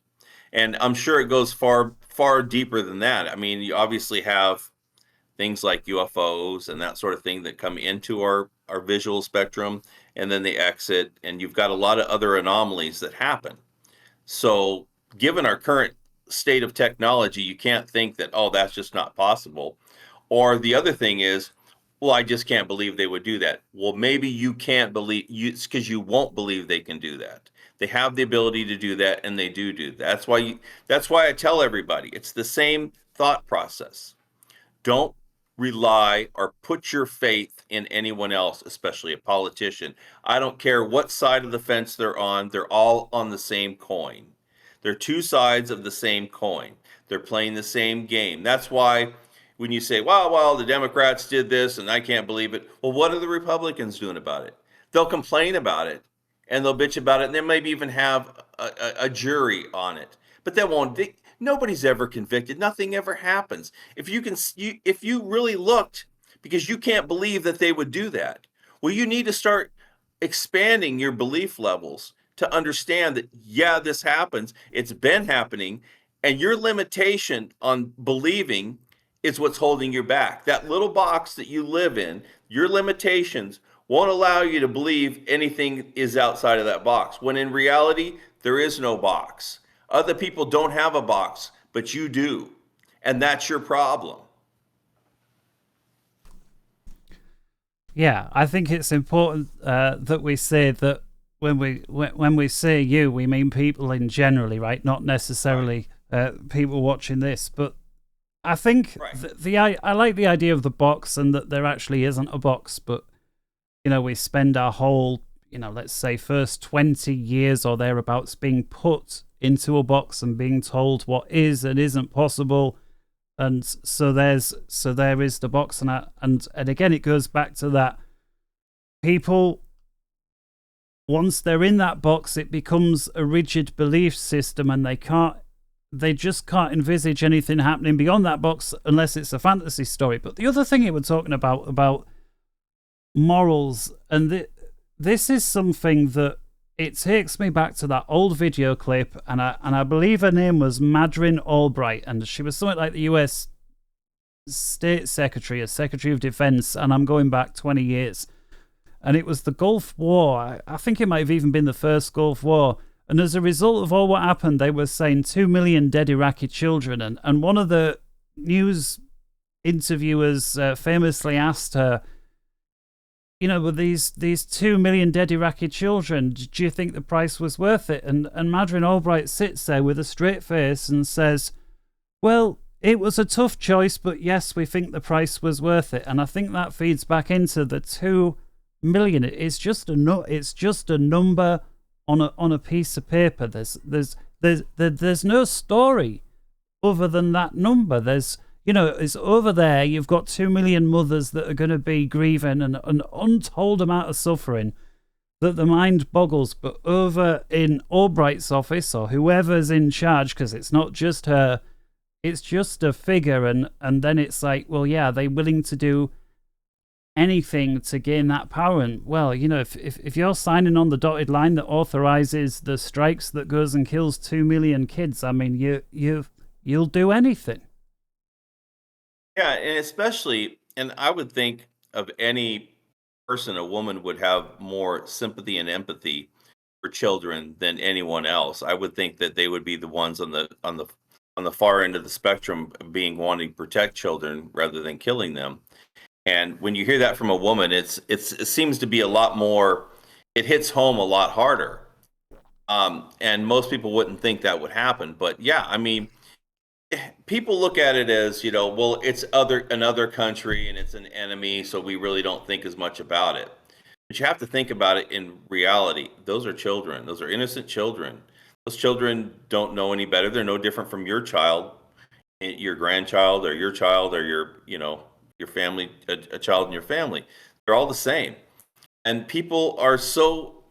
B: And I'm sure it goes far, far deeper than that. I mean, you obviously have things like UFOs and that sort of thing that come into our visual spectrum, and then they exit, and you've got a lot of other anomalies that happen. So given our current state of technology, you can't think that, oh, that's just not possible. Or the other thing is, well, I just can't believe they would do that. Well, maybe you can't believe, it's because you won't believe they can do that. They have the ability to do that, and they do that. That's why I tell everybody, it's the same thought process. Don't rely or put your faith in anyone else, especially a politician. I don't care what side of the fence they're on, they're all on the same coin. They're two sides of the same coin. They're playing the same game. That's why when you say, well, the Democrats did this and I can't believe it. Well, what are the Republicans doing about it? They'll complain about it and they'll bitch about it, and they maybe even have a jury on it. But they won't. Nobody's ever convicted. Nothing ever happens. If you really looked, because you can't believe that they would do that, well, you need to start expanding your belief levels to understand that, yeah, this happens. It's been happening, and your limitation on believing is what's holding you back. That little box that you live in, your limitations won't allow you to believe anything is outside of that box, when in reality, there is no box. Other people don't have a box, but you do. And that's your problem.
A: Yeah, I think it's important that we say that when we say you, we mean people in generally, right? Not necessarily people watching this. But I think I like the idea of the box, and that there actually isn't a box. But we spend our whole let's say first 20 years or thereabouts being put into a box and being told what is and isn't possible, and so there is the box, and again it goes back to that people, once they're in that box, it becomes a rigid belief system, and they just can't envisage anything happening beyond that box unless it's a fantasy story. But the other thing you were talking about morals, and this is something that it takes me back to that old video clip, and I believe her name was Madeleine Albright, and she was something like the US State Secretary or Secretary of Defense, and I'm going back 20 years. And it was the Gulf War. I think it might have even been the first Gulf War. And as a result of all what happened, they were saying 2 million dead Iraqi children. And one of the news interviewers famously asked her, with these 2 million dead Iraqi children, do you think the price was worth it? And Madeleine Albright sits there with a straight face and says, Well, it was a tough choice, but yes, we think the price was worth it, and I think that feeds back into the 2 million. It's just a number on a piece of paper. There's no story other than that number. It's over there. You've got 2 million mothers that are going to be grieving and an untold amount of suffering that the mind boggles. But over in Albright's office, or whoever's in charge, because it's not just her, it's just a figure, and then it's like, well, yeah, they're willing to do anything to gain that power. And well, if you're signing on the dotted line that authorizes the strikes that goes and kills 2 million kids, I mean, you'll do anything.
B: Yeah, and especially, and I would think of any person, a woman would have more sympathy and empathy for children than anyone else. I would think that they would be the ones on the far end of the spectrum, being wanting to protect children rather than killing them. And when you hear that from a woman, it seems to be a lot more. It hits home a lot harder. And most people wouldn't think that would happen, but yeah, I mean, people look at it as, well, it's another country and it's an enemy, so we really don't think as much about it. But you have to think about it in reality. Those are children. Those are innocent children. Those children don't know any better. They're no different from your child, your grandchild, or your child, or your family, a child in your family. They're all the same. And people are so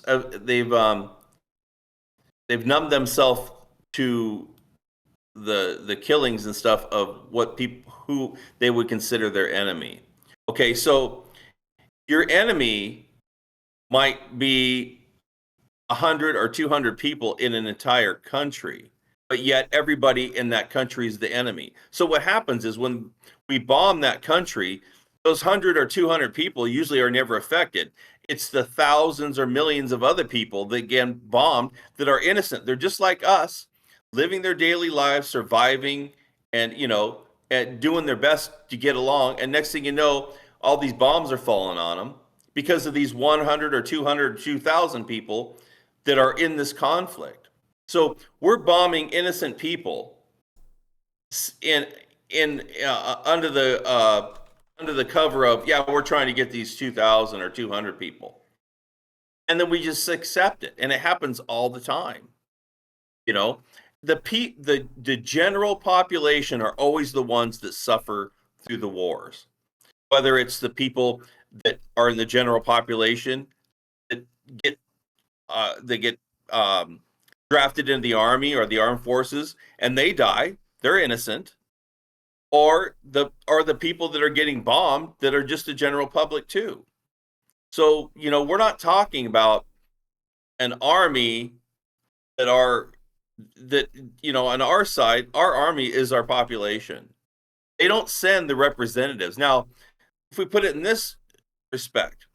B: they've numbed themselves to the killings and stuff of what people who they would consider their enemy. Okay, so your enemy might be 100 or 200 people in an entire country, but yet everybody in that country is the enemy. So what happens is when we bomb that country, those 100 or 200 people usually are never affected. It's the thousands or millions of other people that get bombed that are innocent. They're just like us, living their daily lives, surviving, and and doing their best to get along. And next thing you know, all these bombs are falling on them because of these 100 or 200 or 2,000 people that are in this conflict. So we're bombing innocent people in under the cover of, yeah, we're trying to get these 2,000 or 200 people, and then we just accept it, and it happens all the time. The general population are always the ones that suffer through the wars, whether it's the people that are in the general population that get drafted into the army or the armed forces and they die, they're innocent, or the people that are getting bombed that are just the general public too. So we're not talking about an army that on our side, our army is our population. They don't send the representatives. Now, if we put it in this respect,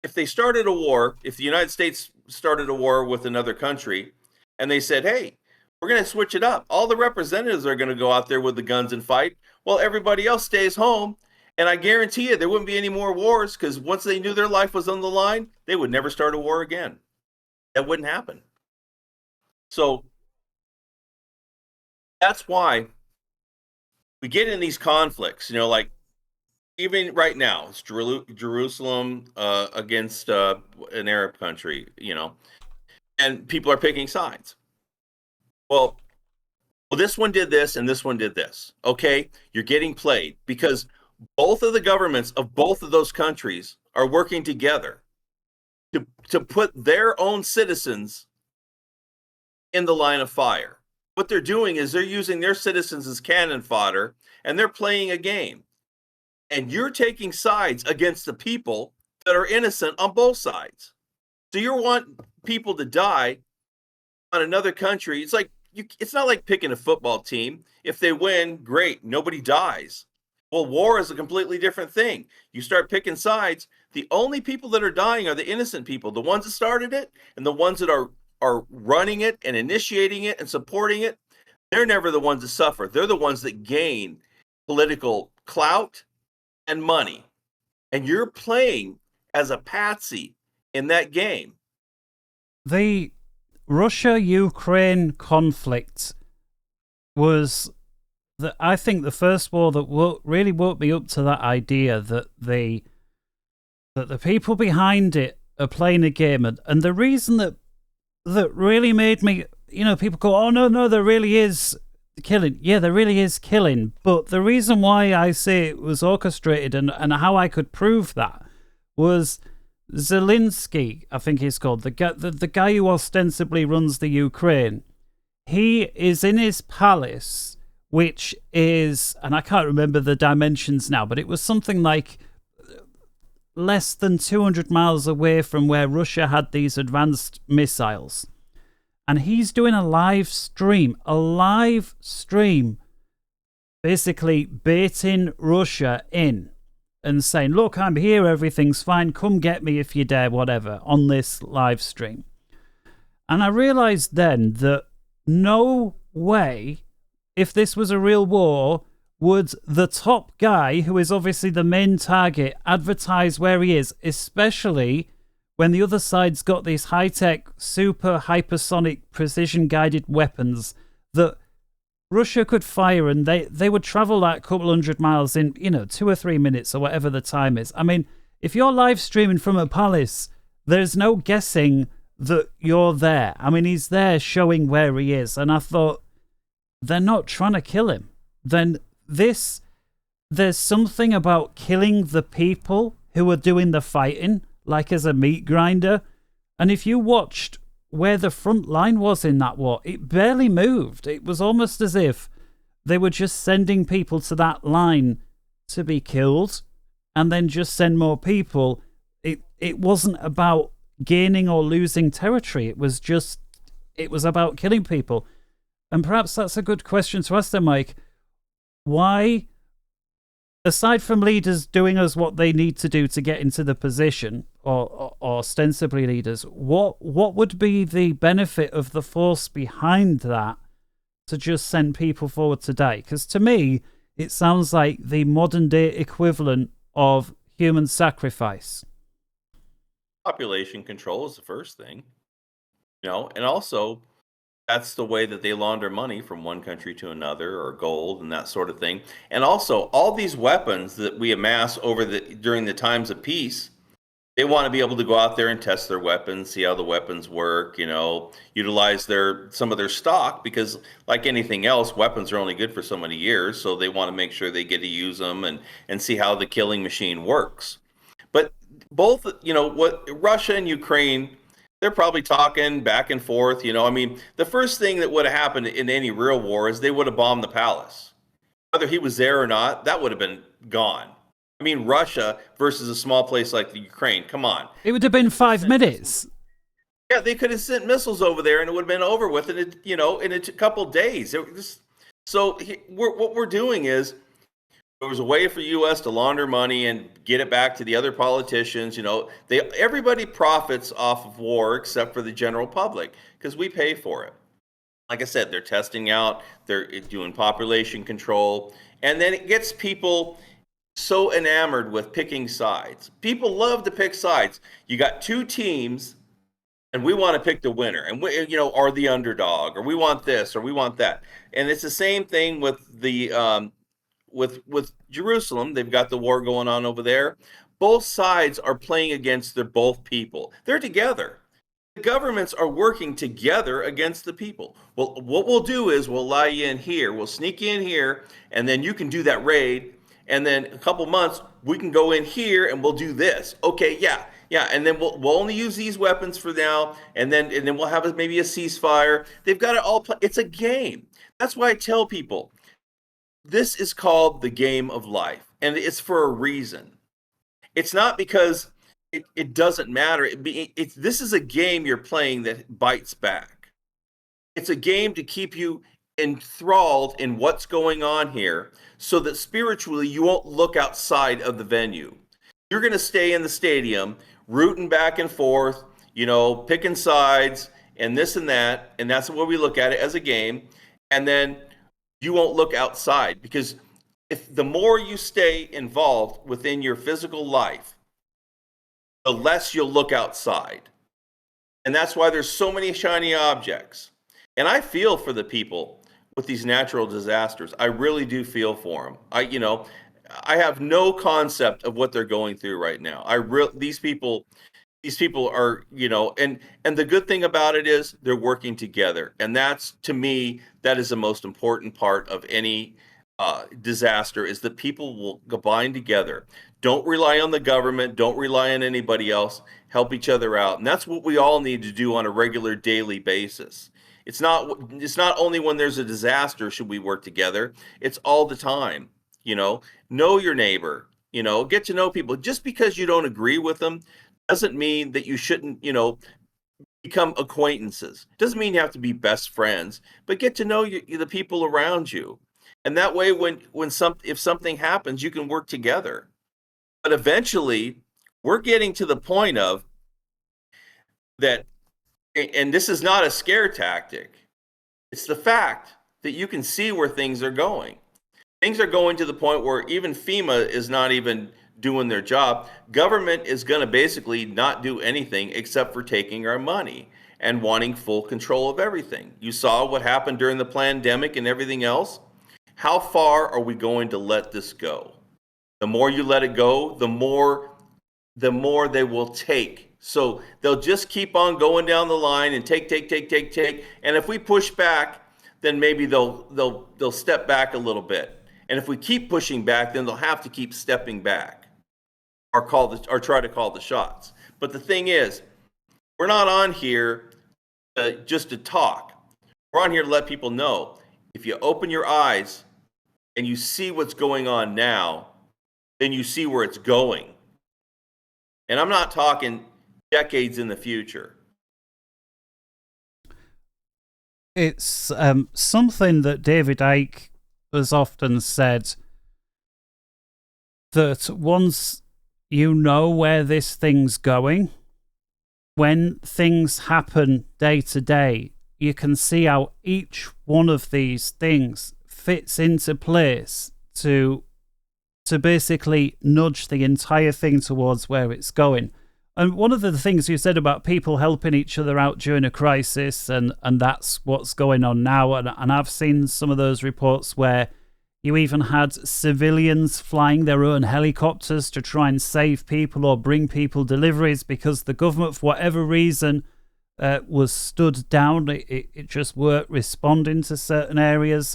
B: if they started a war, if the United States started a war with another country, and they said, hey, we're going to switch it up. All the representatives are going to go out there with the guns and fight. Well, everybody else stays home. And I guarantee you there wouldn't be any more wars, because once they knew their life was on the line, they would never start a war again. That wouldn't happen. So that's why we get in these conflicts, like even right now, it's Jerusalem against an Arab country, and people are picking sides. Well, this one did this and this one did this. Okay, you're getting played because both of the governments of both of those countries are working together to put their own citizens in the line of fire. What they're doing is they're using their citizens as cannon fodder, and they're playing a game. And you're taking sides against the people that are innocent on both sides. So you want people to die on another country. It's not like picking a football team. If they win, great, nobody dies. Well, war is a completely different thing. You start picking sides, the only people that are dying are the innocent people, the ones that started it, and the ones that are running it and initiating it and supporting it. They're never the ones that suffer. They're the ones that gain political clout and money. And you're playing as a patsy in that game.
A: The Russia-Ukraine conflict was that I think the first war that really woke me up to that idea that the people behind it are playing a game, and the reason that really made me, people go, oh no, there really is killing. Yeah, there really is killing, but the reason why I say it was orchestrated and how I could prove that was Zelensky, I think he's called, the guy who ostensibly runs the Ukraine. He is in his palace, which is, and I can't remember the dimensions now, but it was something like less than 200 miles away from where Russia had these advanced missiles. And he's doing a live stream, basically baiting Russia in and saying, look, I'm here, everything's fine, come get me if you dare, whatever, on this live stream. And I realized then that no way, if this was a real war, would the top guy, who is obviously the main target, advertise where he is, especially when the other side's got these high-tech, super hypersonic, precision-guided weapons that Russia could fire, and they would travel that couple hundred miles in, 2 or 3 minutes or whatever the time is. I mean, if you're live streaming from a palace, there's no guessing that you're there. I mean, he's there showing where he is. And I thought, they're not trying to kill him. Then there's something about killing the people who are doing the fighting, like as a meat grinder. And if you watched where the front line was in that war, it barely moved. It was almost as if they were just sending people to that line to be killed and then just send more people. It wasn't about gaining or losing territory. It was about killing people. And perhaps that's a good question to ask them, Mike. Why, aside from leaders doing us what they need to do to get into the position, or ostensibly leaders, what would be the benefit of the force behind that to just send people forward to die? Because to me, it sounds like the modern day equivalent of human sacrifice.
B: Population control is the first thing, and also that's the way that they launder money from one country to another, or gold and that sort of thing. And also all these weapons that we amass during the times of peace, they want to be able to go out there and test their weapons, see how the weapons work, utilize some of their stock, because like anything else, weapons are only good for so many years. So they want to make sure they get to use them and see how the killing machine works. But both, what Russia and Ukraine, they're probably talking back and forth. The first thing that would have happened in any real war is they would have bombed the palace. Whether he was there or not, that would have been gone. Russia versus a small place like the Ukraine. Come on.
A: It would have been 5 minutes.
B: Yeah, they could have sent missiles over there and it would have been over with in a couple days. What we're doing is, there was a way for U.S. to launder money and get it back to the other politicians. Everybody profits off of war except for the general public, because we pay for it. Like I said, they're testing out, they're doing population control, and then it gets people so enamored with picking sides. People love to pick sides. You got two teams, and we want to pick the winner, and or the underdog, or we want this, or we want that. And it's the same thing with the with Jerusalem. They've got the war going on over there. Both sides are playing against both people. They're together. The governments are working together against the people. Well, what we'll do is we'll allow you in here, we'll sneak you in here, and then you can do that raid. And then a couple months, we can go in here and we'll do this. Okay, yeah. And then we'll only use these weapons for now, and then we'll have maybe a ceasefire. They've got it all. It's a game. That's why I tell people, this is called the game of life, and it's for a reason. It's not because it doesn't matter. This is a game you're playing that bites back. It's a game to keep you enthralled in what's going on here, so that spiritually you won't look outside of the venue. You're going to stay in the stadium, rooting back and forth, picking sides and this and that, and that's the way we look at it, as a game. And then you won't look outside, because if the more you stay involved within your physical life, the less you'll look outside. And that's why there's so many shiny objects. And I feel for the people with these natural disasters. I really do feel for them. I have no concept of what they're going through right now. These people are, and the good thing about it is they're working together. And that's, to me, that is the most important part of any disaster, is that people will combine together. Don't rely on the government. Don't rely on anybody else. Help each other out. And that's what we all need to do on a regular daily basis. It's not only when there's a disaster should we work together. It's all the time. Know your neighbor, get to know people. Just because you don't agree with them doesn't mean that you shouldn't, become acquaintances. Doesn't mean you have to be best friends, but get to know the people around you. And that way, if something happens, you can work together. But eventually, we're getting to the point of that, and this is not a scare tactic. It's the fact that you can see where things are going. Things are going to the point where even FEMA is not even doing their job. Government is going to basically not do anything except for taking our money and wanting full control of everything. You saw what happened during the pandemic and everything else. How far are we going to let this go? The more you let it go, the more they will take. So they'll just keep on going down the line and take. And if we push back, then maybe they'll step back a little bit. And if we keep pushing back, then they'll have to keep stepping back or try to call the shots. But the thing is, we're not on here just to talk. We're on here to let people know. If you open your eyes and you see what's going on now, then you see where it's going. And I'm not talking decades in the future.
A: It's something that David Icke has often said, that once you know where this thing's going, when things happen day to day, you can see how each one of these things fits into place to basically nudge the entire thing towards where it's going. And one of the things you said about people helping each other out during a crisis, and that's what's going on now. And I've seen some of those reports where you even had civilians flying their own helicopters to try and save people or bring people deliveries because the government, for whatever reason, was stood down. It just weren't responding to certain areas.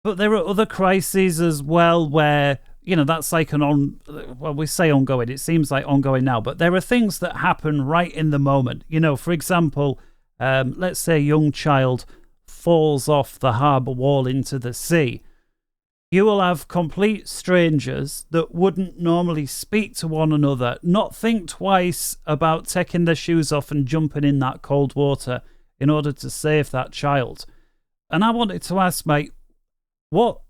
A: But there are other crises as well where, that's like we say ongoing. It seems like ongoing now, but there are things that happen right in the moment. For example, let's say a young child falls off the harbour wall into the sea. You will have complete strangers that wouldn't normally speak to one another, not think twice about taking their shoes off and jumping in that cold water in order to save that child. And I wanted to ask, mate, what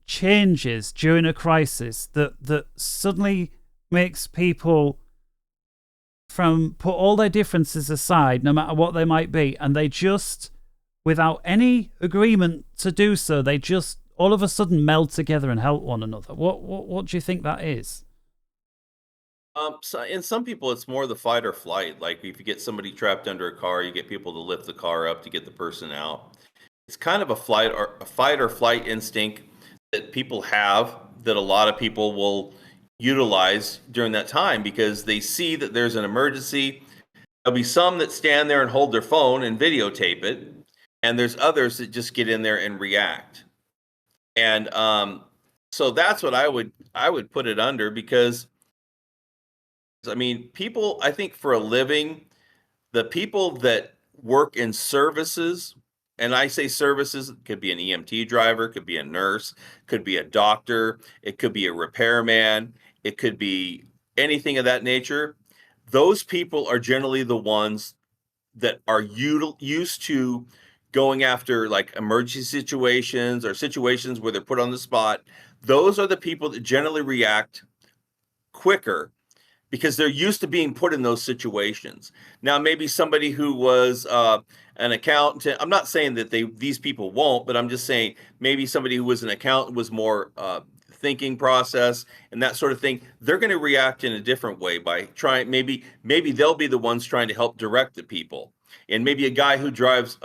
A: changes during a crisis that suddenly makes people put all their differences aside, no matter what they might be, and they just, without any agreement to do so, they just all of a sudden meld together and help one another? What do you think that is?
B: So in some people, it's more the fight or flight. Like if you get somebody trapped under a car, you get people to lift the car up to get the person out. It's kind of a fight or flight instinct that people have, that a lot of people will utilize during that time because they see that there's an emergency. There'll be some that stand there and hold their phone and videotape it, and there's others that just get in there and react. And so that's what I would put it under, because people, I think for a living, the people that work in services, and I say services, it could be an EMT driver, could be a nurse, could be a doctor, it could be a repairman, it could be anything of that nature. Those people are generally the ones that are used to going after like emergency situations or situations where they're put on the spot. Those are the people that generally react quicker because they're used to being put in those situations. Now, maybe somebody who was an accountant, I'm not saying that these people won't, but I'm just saying maybe somebody who was an accountant was more thinking process and that sort of thing. They're going to react in a different way by trying, maybe they'll be the ones trying to help direct the people. And maybe a guy who drives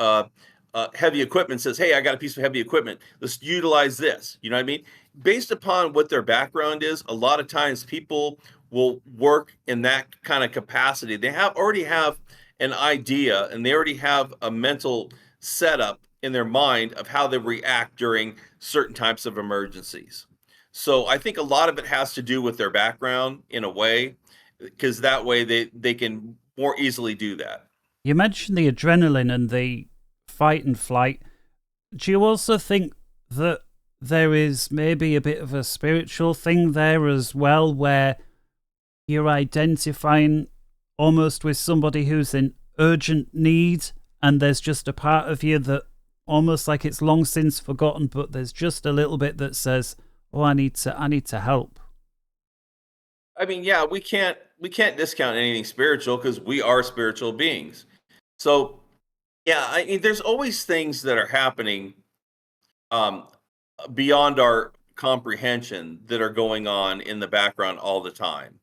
B: heavy equipment says, hey, I got a piece of heavy equipment. Let's utilize this. You know what I mean? Based upon what their background is, a lot of times people will work in that kind of capacity. They already have an idea, and they already have a mental setup in their mind of how they react during certain types of emergencies. So I think a lot of it has to do with their background in a way, because that way they can more easily do that.
A: You mentioned the adrenaline and the fight and flight. Do you also think that there is maybe a bit of a spiritual thing there as well, where you're identifying almost with somebody who's in urgent need, and there's just a part of you that almost like it's long since forgotten, but there's just a little bit that says, oh, I need to help?
B: I mean, yeah, we can't discount anything spiritual, because we are spiritual beings. So yeah, I mean, there's always things that are happening beyond our comprehension that are going on in the background all the time.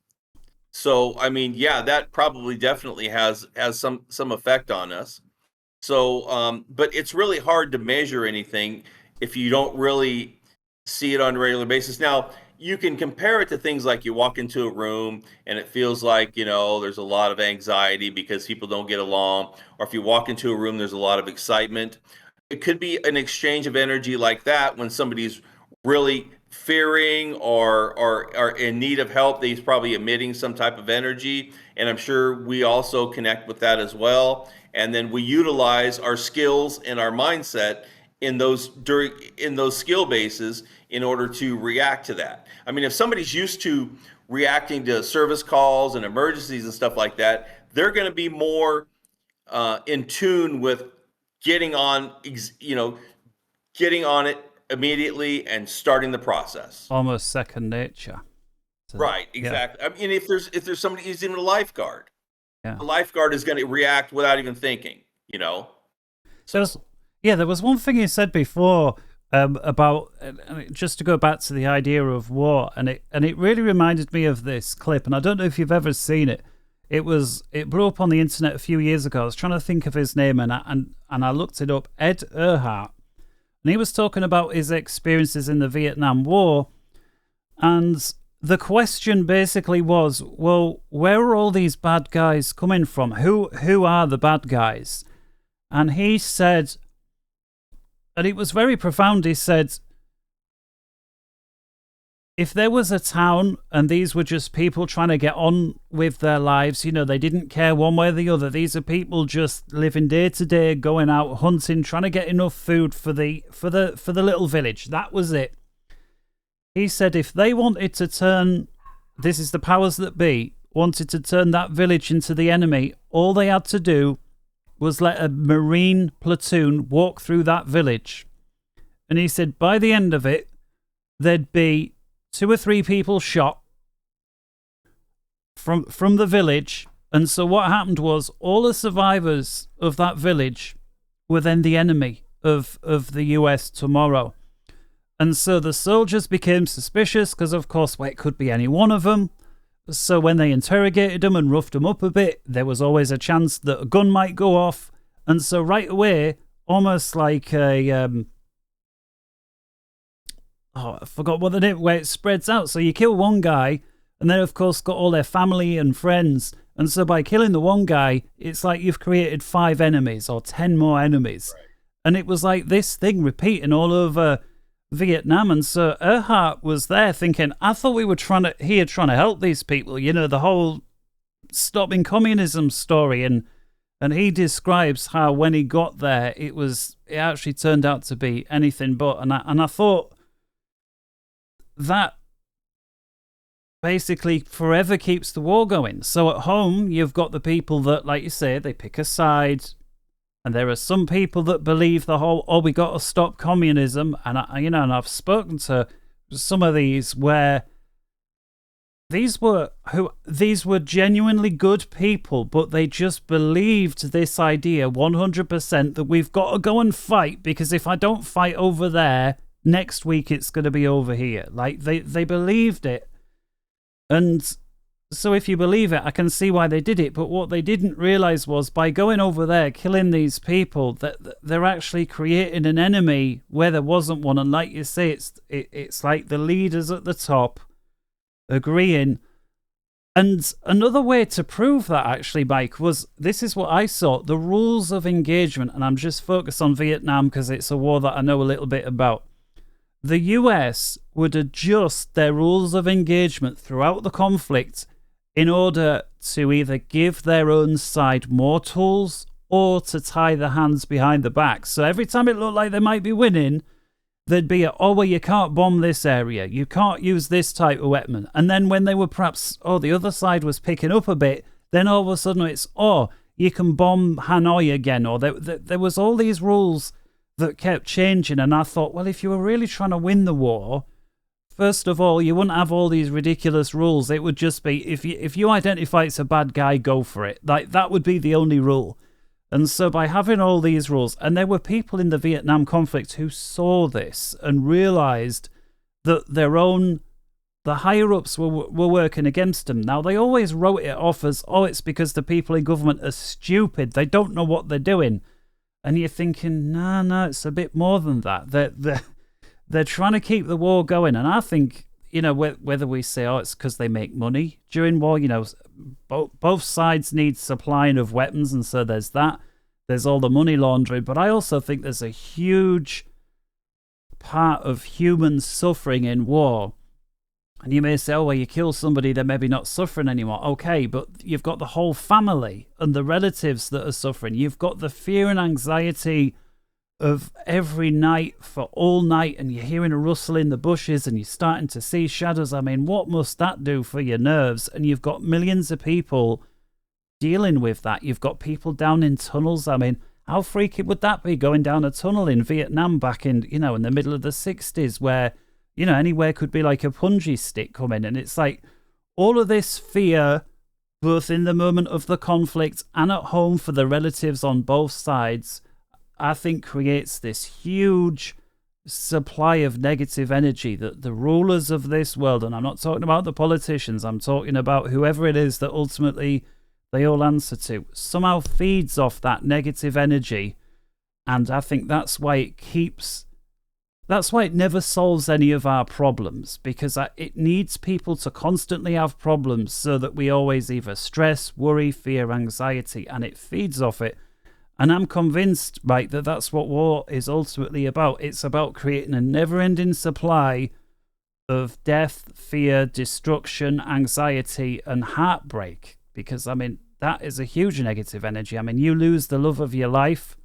B: So I mean, yeah, that probably definitely has some effect on us. So but it's really hard to measure anything if you don't really see it on a regular basis. Now, you can compare it to things like you walk into a room and it feels like, there's a lot of anxiety because people don't get along. Or if you walk into a room, there's a lot of excitement. It could be an exchange of energy like that when somebody's really fearing or are in need of help. He's probably emitting some type of energy. And I'm sure we also connect with that as well. And then we utilize our skills and our mindset in those skill bases in order to react to that. I mean, if somebody's used to reacting to service calls and emergencies and stuff like that, they're going to be more in tune with getting on it immediately and starting the process.
A: Almost second nature.
B: Right, exactly. Yeah. I mean, if there's somebody who's even a lifeguard,
A: the
B: lifeguard is going to react without even thinking, So
A: there was one thing you said before about, just to go back to the idea of war, and it really reminded me of this clip, and I don't know if you've ever seen it. It blew up on the internet a few years ago. I was trying to think of his name, and I looked it up. Ed Earhart, and he was talking about his experiences in the Vietnam War, and the question basically was, well, where are all these bad guys coming from? Who are the bad guys? And he said, and it was very profound, he said, if there was a town and these were just people trying to get on with their lives, they didn't care one way or the other. These are people just living day to day, going out hunting, trying to get enough food for the little village. That was it. He said if they wanted to turn, this is the powers that be, wanted to turn that village into the enemy, all they had to do was let a Marine platoon walk through that village. And he said by the end of it, there'd be 2 or 3 people shot from the village. And so what happened was all the survivors of that village were then the enemy of the US tomorrow. And so the soldiers became suspicious because, of course, it could be any one of them. So when they interrogated them and roughed them up a bit, there was always a chance that a gun might go off. And so right away, almost like I forgot what the name, where it spreads out. So you kill one guy, and then, of course, got all their family and friends. And so by killing the one guy, it's like you've created 5 enemies or 10 more enemies. Right. And it was like this thing repeating all over Vietnam. And so Earhart was there thinking, I thought we were trying to help these people, the whole stopping communism story. And he describes how when he got there, it actually turned out to be anything but. And I thought that basically forever keeps the war going. So at home, you've got the people that, like you say, they pick a side. And there are some people that believe the whole, we got to stop communism. And and I've spoken to some of these where these were genuinely good people, but they just believed this idea 100% that we've got to go and fight, because if I don't fight over there, next week it's going to be over here. Like they believed it. And So if you believe it, I can see why they did it. But what they didn't realize was by going over there, killing these people, that they're actually creating an enemy where there wasn't one. And like you say, it's like the leaders at the top agreeing. And another way to prove that, actually, Mike, was this is what I saw: the rules of engagement. And I'm just focused on Vietnam because it's a war that I know a little bit about. The US would adjust their rules of engagement throughout the conflict in order to either give their own side more tools or to tie their hands behind the back. So every time it looked like they might be winning, there'd be well, you can't bomb this area. You can't use this type of weapon. And then when they were perhaps, the other side was picking up a bit, then all of a sudden it's, you can bomb Hanoi again. Or there was all these rules that kept changing. And I thought, well, if you were really trying to win the war, first of all, you wouldn't have all these ridiculous rules. It would just be, if you identify it's a bad guy, go for it. Like, that would be the only rule. And so by having all these rules, and there were people in the Vietnam conflict who saw this and realized that the higher-ups were working against them. Now, they always wrote it off as, it's because the people in government are stupid. They don't know what they're doing. And you're thinking, no, it's a bit more than that. They're trying to keep the war going. And I think, whether we say, it's because they make money during war, both sides need supplying of weapons. And so there's that. There's all the money laundering. But I also think there's a huge part of human suffering in war. And you may say, you kill somebody, they're maybe not suffering anymore. Okay, but you've got the whole family and the relatives that are suffering. You've got the fear and anxiety of every night for all night, and you're hearing a rustle in the bushes and you're starting to see shadows. I mean, what must that do for your nerves? And you've got millions of people dealing with that. You've got people down in tunnels. I mean, how freaky would that be, going down a tunnel in Vietnam back in, in the middle of the 60s where, anywhere could be like a punji stick coming. And it's like all of this fear, both in the moment of the conflict and at home for the relatives on both sides, I think creates this huge supply of negative energy that the rulers of this world, and I'm not talking about the politicians, I'm talking about whoever it is that ultimately they all answer to, somehow feeds off that negative energy. And I think that's why it never solves any of our problems, because it needs people to constantly have problems so that we always either stress, worry, fear, anxiety, and it feeds off it. And I'm convinced, Mike, that that's what war is ultimately about. It's about creating a never-ending supply of death, fear, destruction, anxiety, and heartbreak. Because, I mean, that is a huge negative energy. I mean, you lose the love of your life,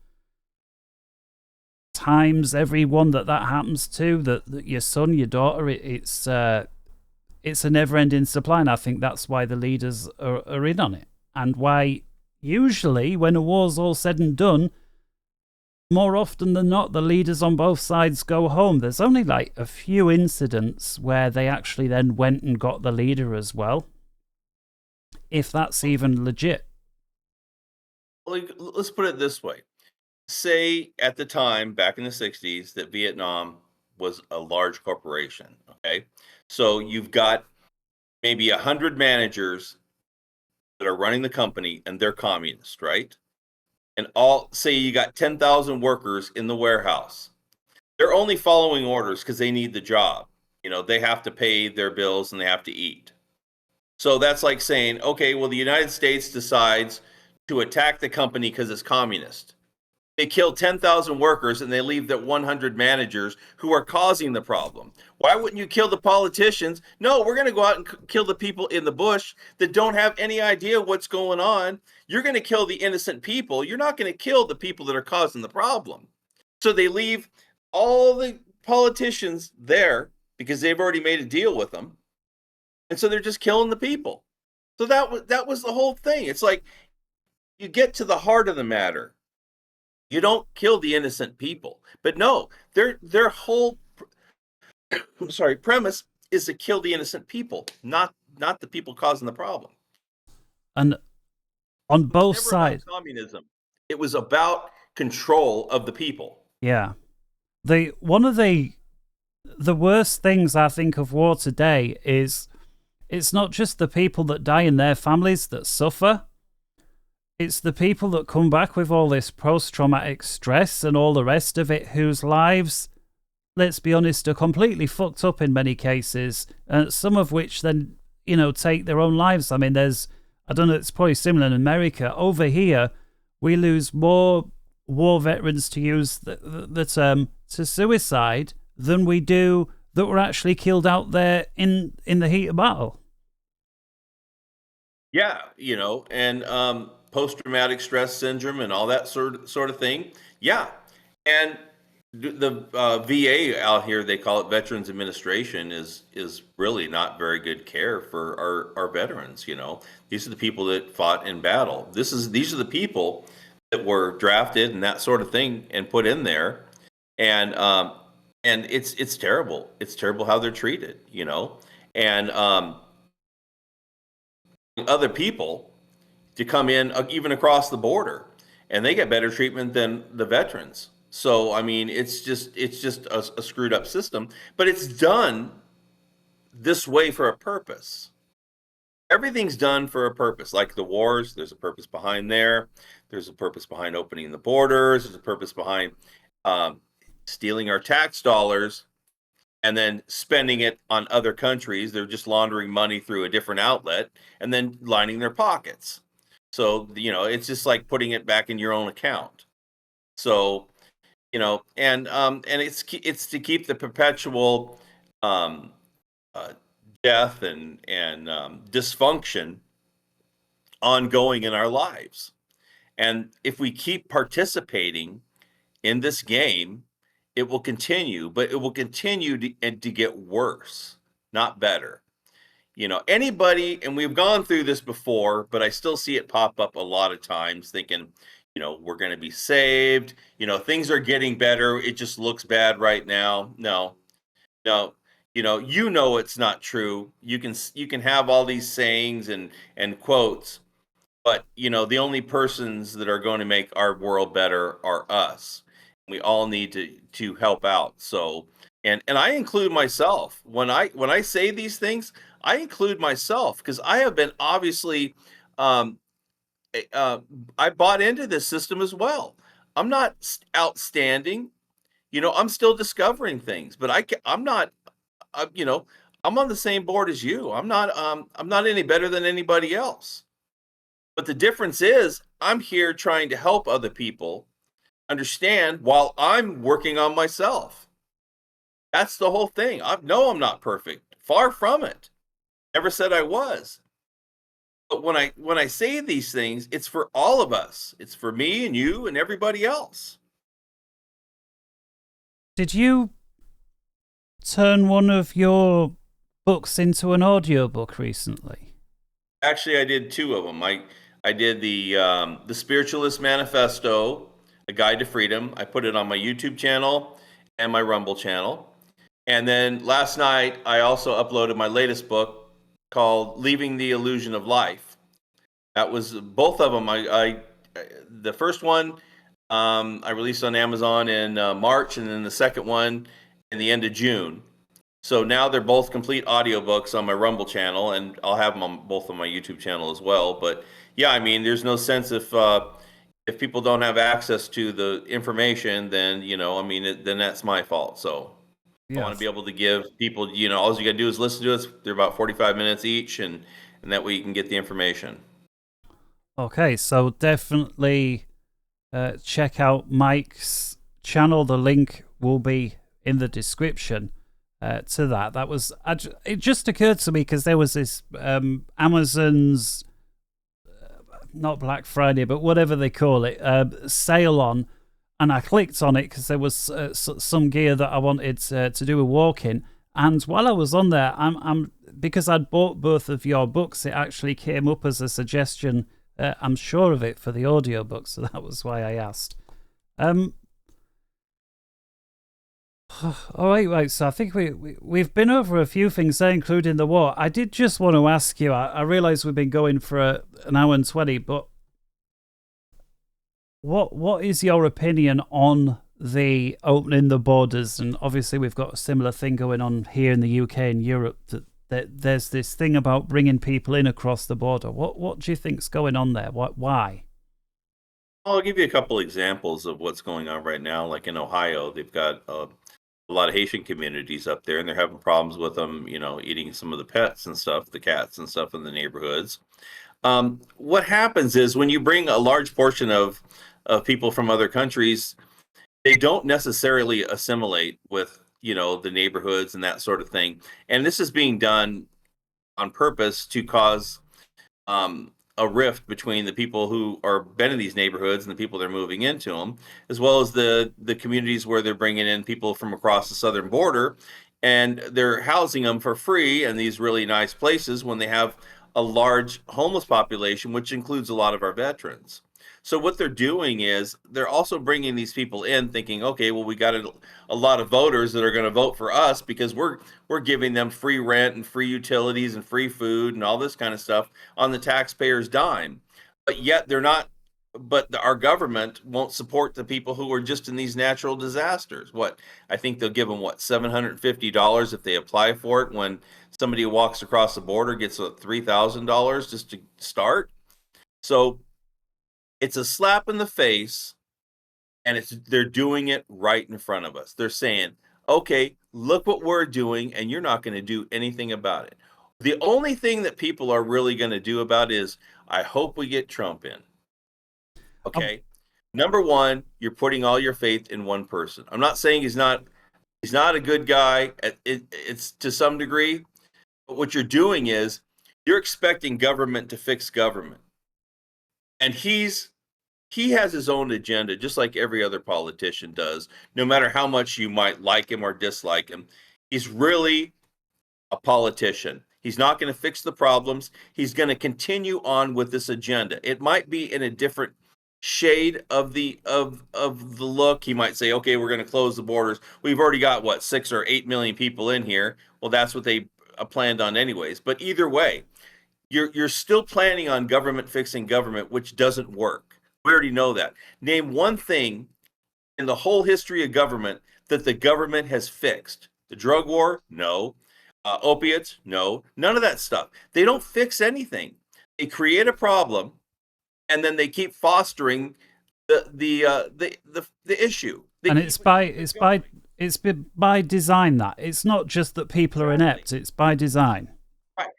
A: times everyone that happens to, that your son, your daughter, it's a never-ending supply. And I think that's why the leaders are in on it. And why usually when a war's all said and done, more often than not, the leaders on both sides go home. There's only like a few incidents where they actually then went and got the leader as well, if that's even legit.
B: Well, let's put it this way. Say at the time, back in the 60s, that Vietnam was a large corporation, okay? So you've got maybe 100 managers that are running the company, and they're communist, right? And say you got 10,000 workers in the warehouse. They're only following orders because they need the job. They have to pay their bills and they have to eat. So that's like saying, okay, well, the United States decides to attack the company because it's communist. They kill 10,000 workers and they leave the 100 managers who are causing the problem. Why wouldn't you kill the politicians? No, we're going to go out and kill the people in the bush that don't have any idea what's going on. You're going to kill the innocent people. You're not going to kill the people that are causing the problem. So they leave all the politicians there because they've already made a deal with them. And so they're just killing the people. So that was the whole thing. It's like you get to the heart of the matter. You don't kill the innocent people. But no, their whole premise is to kill the innocent people, not the people causing the problem.
A: And on both sides,
B: communism. It was about control of the people.
A: Yeah. One of the worst things I think of war today is it's not just the people that die and their families that suffer. It's the people that come back with all this post-traumatic stress and all the rest of it, whose lives, let's be honest, are completely fucked up in many cases, some of which then, take their own lives. I mean, I don't know, it's probably similar in America. Over here, we lose more war veterans, to use the term, to suicide than we do that were actually killed out there in the heat of battle.
B: Yeah, and post-traumatic stress syndrome and all that sort of thing. Yeah, and the VA out here, they call it Veterans Administration, is really not very good care for our veterans. These are the people that fought in battle. These are the people that were drafted and that sort of thing and put in there, and it's terrible. It's terrible how they're treated. And other people to come in even across the border, and they get better treatment than the veterans. So I mean, it's just a screwed up system, but it's done this way for a purpose. Everything's done for a purpose. Like the wars, there's a purpose behind there. There's a purpose behind opening the borders. There's a purpose behind stealing our tax dollars and then spending it on other countries. They're just laundering money through a different outlet and then lining their pockets. So, it's just like putting it back in your own account. So, and it's to keep the perpetual death and dysfunction ongoing in our lives. And if we keep participating in this game, it will continue, but it will continue to get worse, not better. Anybody, and we've gone through this before, but I still see it pop up a lot of times thinking, we're going to be saved. Things are getting better. It just looks bad right now. No, it's not true. You can have all these sayings and quotes, but the only persons that are going to make our world better are us. We all need to help out. So, and I include myself when I say these things. I include myself because I have been obviously, I bought into this system as well. I'm not outstanding, I'm still discovering things, but I'm not, I'm on the same board as you. I'm not any better than anybody else. But the difference is I'm here trying to help other people understand while I'm working on myself. That's the whole thing. I know I'm not perfect. Far from it. Never said I was. But when I say these things, it's for all of us. It's for me and you and everybody else.
A: Did you turn one of your books into an audiobook recently?
B: Actually, I did two of them. I did the Spiritualist Manifesto, A Guide to Freedom. I put it on my YouTube channel and my Rumble channel. And then last night, I also uploaded my latest book called Leaving the Illusion of Life. That was both of them. The first one I released on Amazon in March, and then the second one in the end of June. So now they're both complete audiobooks on my Rumble channel, and I'll have them on both on my YouTube channel as well. But yeah, I mean, there's no sense if people don't have access to the information, then then that's my fault. So yes. I want to be able to give people, all you got to do is listen to us. They're about 45 minutes each, and that way you can get the information. Okay,
A: so definitely check out Mike's channel. The link will be in the description to that. That was, it just occurred to me because there was this Amazon's, not Black Friday, but whatever they call it, sale on, and I clicked on it because there was some gear that I wanted to do a walk-in. And while I was on there, I'm because I'd bought both of your books, it actually came up as a suggestion. I'm sure of it for the audiobook, so that was why I asked. All right. So I think we've been over a few things there, including the war. I did just want to ask you. I realise we've been going for an hour and 20, but what is your opinion on the opening the borders? And obviously, we've got a similar thing going on here in the UK and Europe. there's this thing about bringing people in across the border. What do you think's going on there? Why?
B: I'll give you a couple examples of what's going on right now. Like in Ohio, they've got a lot of Haitian communities up there, and they're having problems with them, eating some of the pets and stuff, the cats and stuff in the neighborhoods. What happens is when you bring a large portion of people from other countries, they don't necessarily assimilate with, the neighborhoods and that sort of thing. And this is being done on purpose to cause a rift between the people who are been in these neighborhoods and the people that are moving into them, as well as the communities where they're bringing in people from across the southern border, and they're housing them for free in these really nice places when they have a large homeless population, which includes a lot of our veterans. So what they're doing is they're also bringing these people in thinking, okay, well, we got a lot of voters that are going to vote for us because we're giving them free rent and free utilities and free food and all this kind of stuff on the taxpayer's dime. But yet they're not, our government won't support the people who are just in these natural disasters. I think they'll give them $750 if they apply for it, when somebody who walks across the border gets $3,000 just to start. So it's a slap in the face, and they're doing it right in front of us. They're saying, okay, look what we're doing, and you're not going to do anything about it. The only thing that people are really going to do about it is, I hope we get Trump in. Okay. Number one, you're putting all your faith in one person. I'm not saying he's not a good guy. It's to some degree, but what you're doing is you're expecting government to fix government. And he has his own agenda, just like every other politician does, no matter how much you might like him or dislike him. He's really a politician. He's not going to fix the problems. He's going to continue on with this agenda. It might be in a different shade of the look. He might say, okay, we're going to close the borders. We've already got 6 or 8 million people in here. Well, that's what they planned on anyways. But either way, you're still planning on government fixing government, which doesn't work. We already know that. Name one thing in the whole history of government that the government has fixed. The drug war? No. Opiates? No. None of that stuff. They don't fix anything. They create a problem, and then they keep fostering the issue.
A: And it's by design. That it's not just that people are inept. It's by design.
B: Right.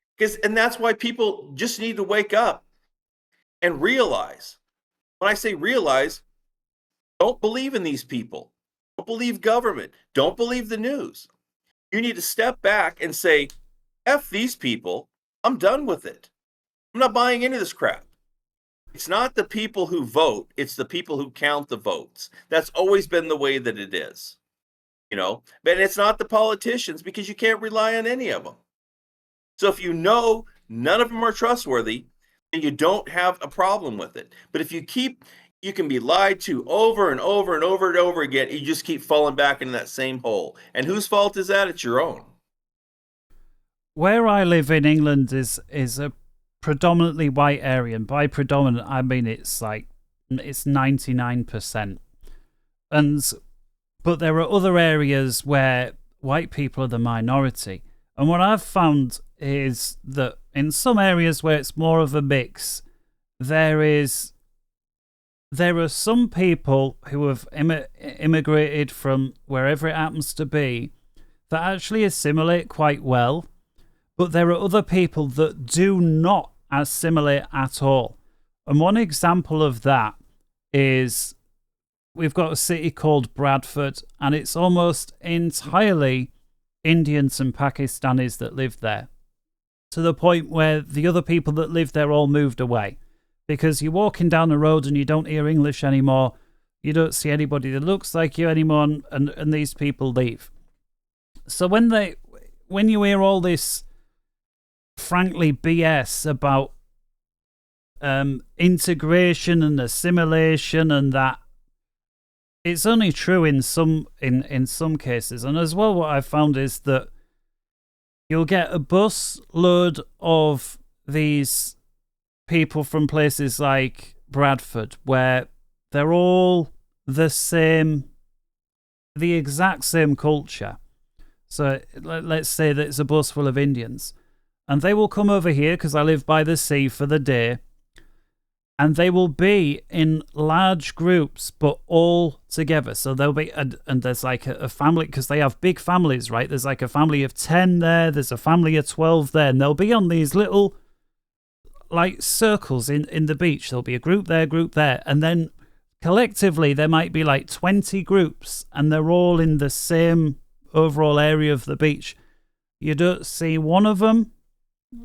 B: And that's why people just need to wake up and realize. When I say realize, don't believe in these people. Don't believe government. Don't believe the news. You need to step back and say, F these people. I'm done with it. I'm not buying any of this crap. It's not the people who vote. It's the people who count the votes. That's always been the way that it is. But it's not the politicians, because you can't rely on any of them. So if you know none of them are trustworthy, and you don't have a problem with it. But if you can be lied to over and over and over and over again. You just keep falling back into that same hole. And whose fault is that? It's your own.
A: Where I live in England is a predominantly white area, and by predominant I mean it's 99%. But there are other areas where white people are the minority. And what I've found is that in some areas where it's more of a mix, there are some people who have immigrated from wherever it happens to be that actually assimilate quite well, but there are other people that do not assimilate at all. And one example of that is we've got a city called Bradford, and it's almost entirely Indians and Pakistanis that live there, to the point where the other people that live there all moved away, because you're walking down the road and you don't hear English anymore. You don't see anybody that looks like you anymore, and these people leave. So when you hear all this frankly BS about integration and assimilation, and that it's only true in some cases. And as well, what I've found is that you'll get a bus load of these people from places like Bradford where they're all the exact same culture. So let's say that it's a bus full of Indians. and they will come over here because I live by the sea for the day, and they will be in large groups, but all together. So they'll be, and there's like a family, because they have big families, right? There's like a family of 10 there, there's a family of 12 there, and they'll be on these little like circles in the beach. There'll be a group there, and then collectively there might be like 20 groups, and they're all in the same overall area of the beach. You don't see one of them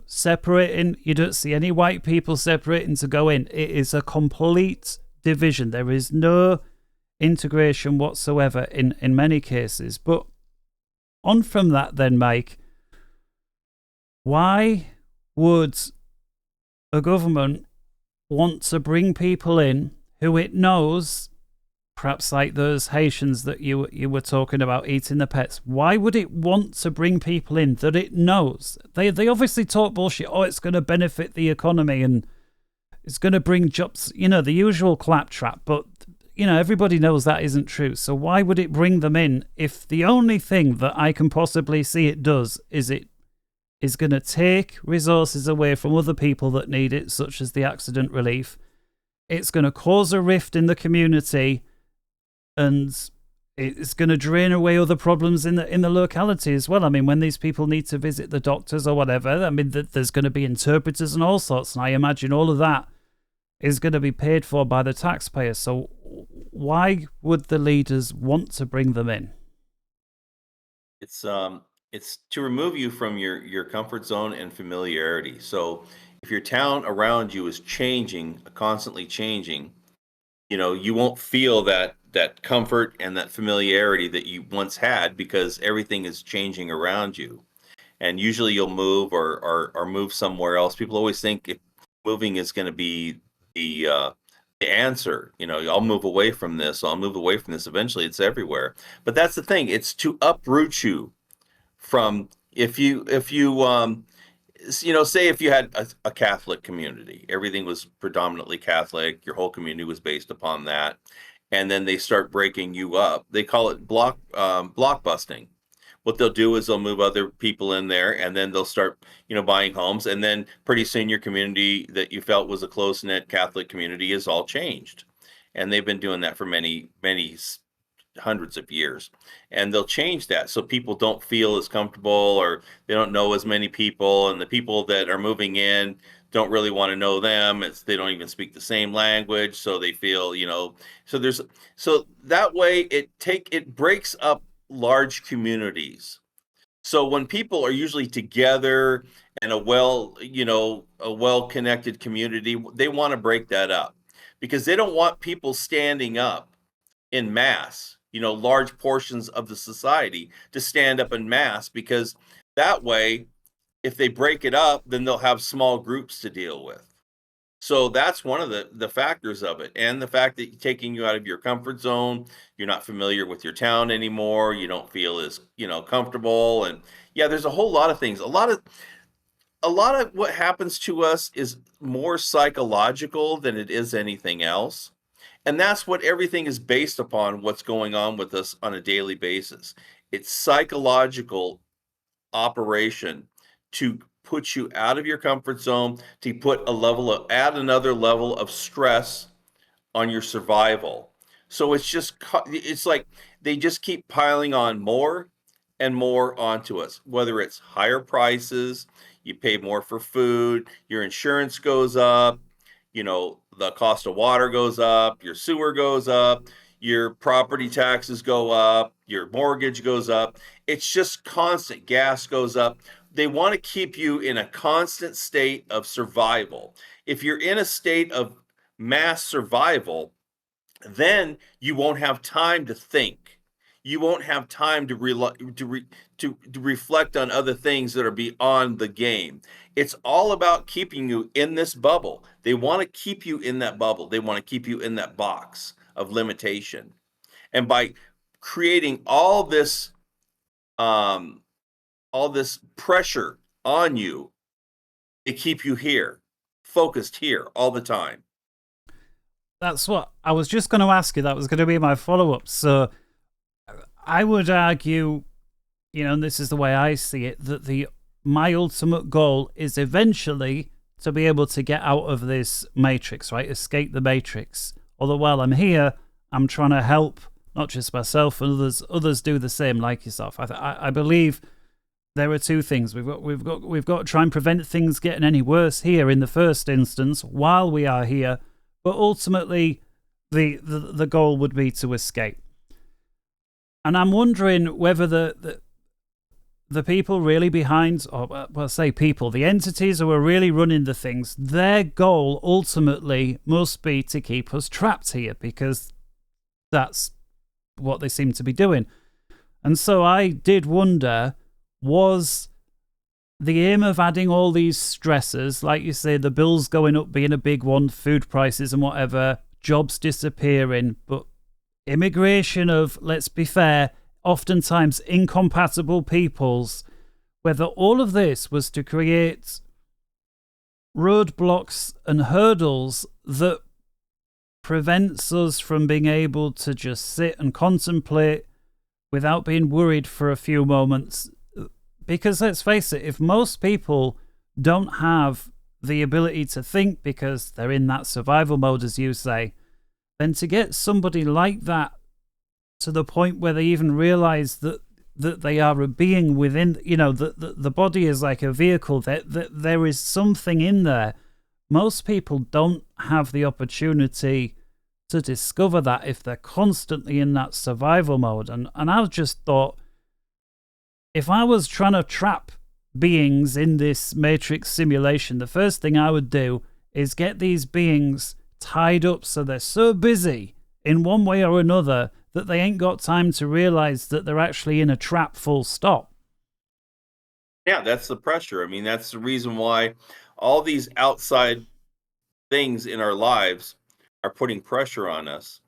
A: separating. You don't see any white people separating to go in. It is a complete division. There is no integration whatsoever in many cases. But on from that then, Mike, why would a government want to bring people in who it knows, perhaps like those Haitians that you were talking about eating the pets? Why would it want to bring people in that it knows? They obviously talk bullshit. Oh, it's going to benefit the economy and it's going to bring jobs, the usual claptrap. But, everybody knows that isn't true. So why would it bring them in if the only thing that I can possibly see it does is it is going to take resources away from other people that need it, such as the accident relief. It's going to cause a rift in the community, and it's going to drain away other problems in the locality as well. I mean, when these people need to visit the doctors or whatever, I mean, there's going to be interpreters and all sorts, and I imagine all of that is going to be paid for by the taxpayer. So why would the leaders want to bring them in?
B: It's to remove you from your comfort zone and familiarity. So if your town around you is changing, constantly changing, you won't feel that comfort and that familiarity that you once had, because everything is changing around you. And usually you'll move or move somewhere else. People always think if moving is going to be the answer. I'll move away from this. I'll move away from this. Eventually it's everywhere. But that's the thing. It's to uproot you from, if you say if you had a Catholic community, everything was predominantly Catholic, your whole community was based upon that, and then they start breaking you up. They call it block busting. What they'll do is they'll move other people in there, and then they'll start, buying homes, and then pretty soon your community that you felt was a close-knit Catholic community is all changed. And they've been doing that for many, many hundreds of years, and they'll change that so people don't feel as comfortable, or they don't know as many people, and the people that are moving in don't really want to know them. They don't even speak the same language, so they feel, so that way it breaks up large communities. So when people are usually together in a well-connected community, they want to break that up because they don't want people standing up in mass, large portions of the society to stand up in mass, because that way, if they break it up, then they'll have small groups to deal with. So that's one of the factors of it. And the fact that taking you out of your comfort zone, you're not familiar with your town anymore, you don't feel as, comfortable. And yeah, there's a whole lot of things. A lot of what happens to us is more psychological than it is anything else. And that's what everything is based upon, what's going on with us on a daily basis. It's psychological operation to put you out of your comfort zone, to add another level of stress on your survival. So it's like they just keep piling on more and more onto us, whether it's higher prices, you pay more for food, your insurance goes up, the cost of water goes up, your sewer goes up, your property taxes go up, your mortgage goes up. It's just constant. Gas goes up. They want to keep you in a constant state of survival. If you're in a state of mass survival, then you won't have time to think. You won't have time to reflect on other things that are beyond the game. It's all about keeping you in this bubble. They want to keep you in that bubble. They want to keep you in that box of limitation. And by creating all this pressure on you, they keep you here, focused here all the time.
A: That's what I was just going to ask you. That was going to be my follow-up. So I would argue, and this is the way I see it, that the my ultimate goal is eventually to be able to get out of this matrix, right? Escape the matrix. Although while I'm here, I'm trying to help not just myself and others do the same, like yourself. I believe there are two things. We've got to try and prevent things getting any worse here in the first instance while we are here, but ultimately the goal would be to escape. And I'm wondering whether the people really behind, or well, say people, the entities who are really running the things, their goal ultimately must be to keep us trapped here, because that's what they seem to be doing. And so I did wonder, was the aim of adding all these stressors, like you say, the bills going up being a big one, food prices and whatever, jobs disappearing, but immigration of, let's be fair, oftentimes incompatible peoples, whether all of this was to create roadblocks and hurdles that prevents us from being able to just sit and contemplate without being worried for a few moments. Because let's face it, if most people don't have the ability to think because they're in that survival mode, as you say, then to get somebody like that to the point where they even realize that they are a being within, you know, the body is like a vehicle, that there is something in there. Most people don't have the opportunity to discover that if they're constantly in that survival mode. And I just thought, if I was trying to trap beings in this matrix simulation, the first thing I would do is get these beings tied up so they're so busy in one way or another that they ain't got time to realize that they're actually in a trap, full stop.
B: Yeah, that's the pressure. I mean, that's the reason why all these outside things in our lives are putting pressure on us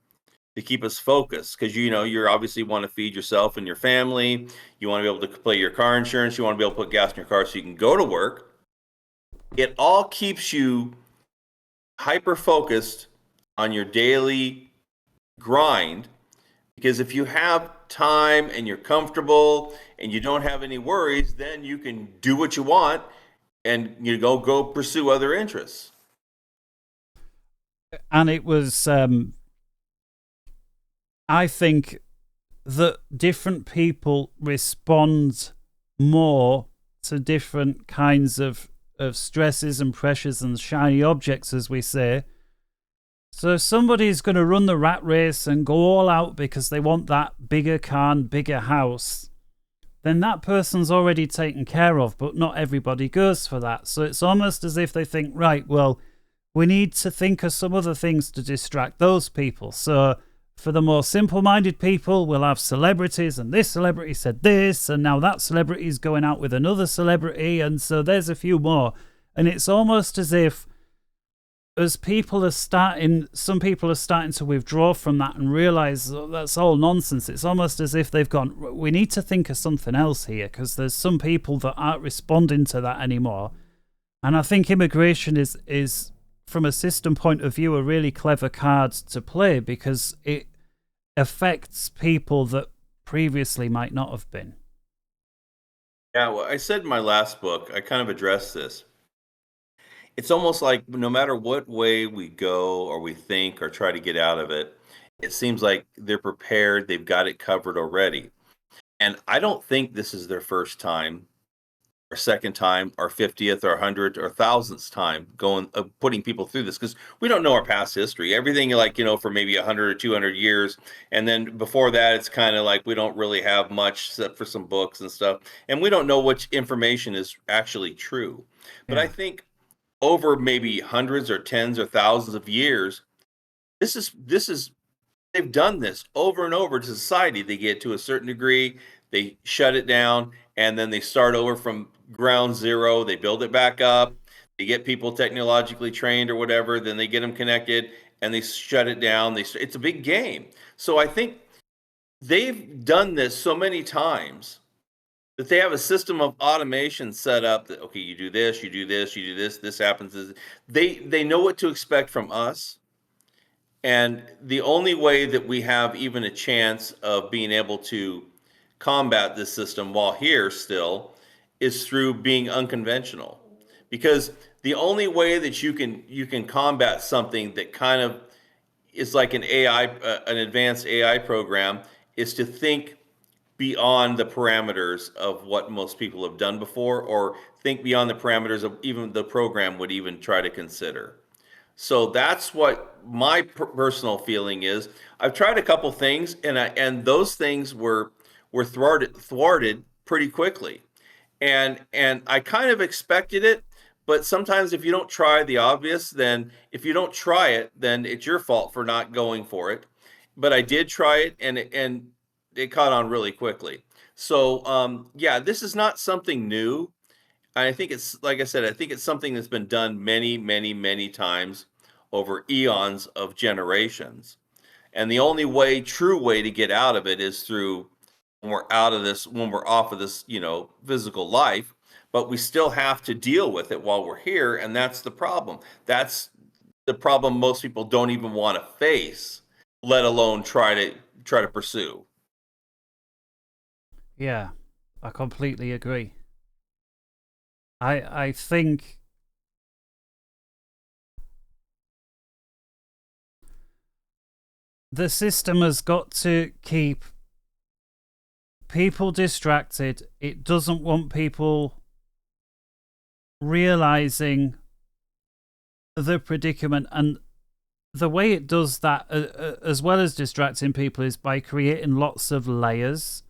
B: to keep us focused, because you're obviously want to feed yourself and your family. You want to be able to pay your car insurance. You want to be able to put gas in your car so you can go to work. It all keeps you hyper focused on your daily grind, because if you have time and you're comfortable and you don't have any worries, then you can do what you want and go pursue other interests.
A: And it was I think that different people respond more to different kinds of stresses and pressures and shiny objects, as we say. So if somebody's going to run the rat race and go all out because they want that bigger car and bigger house, then that person's already taken care of, but not everybody goes for that. So it's almost as if they think, right, well, we need to think of some other things to distract those people. So for the more simple-minded people, we'll have celebrities, and this celebrity said this, and now that celebrity is going out with another celebrity, and so there's a few more. And it's almost as if, as some people are starting to withdraw from that and realize that's all nonsense. It's almost as if they've gone, we need to think of something else here, because there's some people that aren't responding to that anymore. And I think immigration is from a system point of view, a really clever card to play, because it affects people that previously might not have been.
B: Yeah, well, I said in my last book, I kind of addressed this. It's almost like no matter what way we go or we think or try to get out of it, it seems like they're prepared, they've got it covered already. And I don't think this is their first time, or second time, or 50th, or 100th, or 1000th time putting people through this, because we don't know our past history. Everything, for maybe 100 or 200 years, and then before that, it's kind of like we don't really have much except for some books and stuff, and we don't know which information is actually true. But I think over maybe hundreds or tens or thousands of years, this is they've done this over and over to society. They get to a certain degree, they shut it down, and then they start over from ground zero. They build it back up. They get people technologically trained or whatever. Then they get them connected, and they shut it down. It's a big game. So I think they've done this so many times that they have a system of automation set up that, okay, you do this, you do this, you do this, this happens. They know what to expect from us. And the only way that we have even a chance of being able to combat this system while here still is through being unconventional, because the only way that you can combat something that kind of is like an AI, an advanced AI program, is to think beyond the parameters of what most people have done before, or think beyond the parameters of even the program would even try to consider. So that's what my personal feeling is. I've tried a couple things, and those things were thwarted pretty quickly, and I kind of expected it. But sometimes if you don't try the obvious, then if you don't try it, then it's your fault for not going for it. But I did try it, and it caught on really quickly. So yeah, this is not something new. I think it's, like I said, I think it's something that's been done many, many, many times over eons of generations. And the only way, true way to get out of it is through, when we're out of this, when we're off of this, physical life, but we still have to deal with it while we're here. And that's the problem. That's the problem most people don't even want to face, let alone try to pursue.
A: Yeah, I completely agree. I think the system has got to keep people distracted. It doesn't want people realizing the predicament, and the way it does that, as well as distracting people, is by creating lots of layers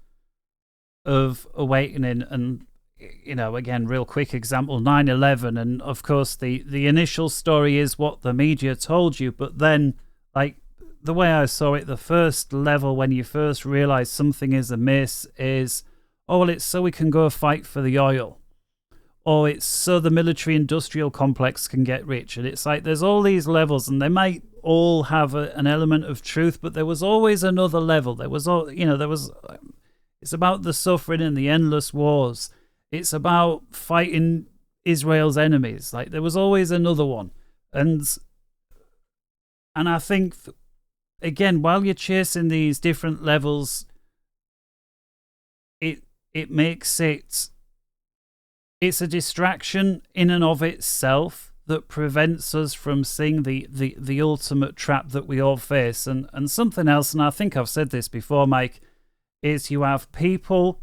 A: of awakening. And again, real quick example, 9/11, and of course the initial story is what the media told you, but then, like, the way I saw it, the first level when you first realize something is amiss is, oh, well, it's so we can go fight for the oil, or it's so the military industrial complex can get rich. And it's like there's all these levels, and they might all have an element of truth, but there was always another level. There was it's about the suffering and the endless wars. It's about fighting Israel's enemies. Like, there was always another one. And I think, again, while you're chasing these different levels, it makes it's a distraction in and of itself that prevents us from seeing the ultimate trap that we all face. And something else, and I think I've said this before, Mike, is you have people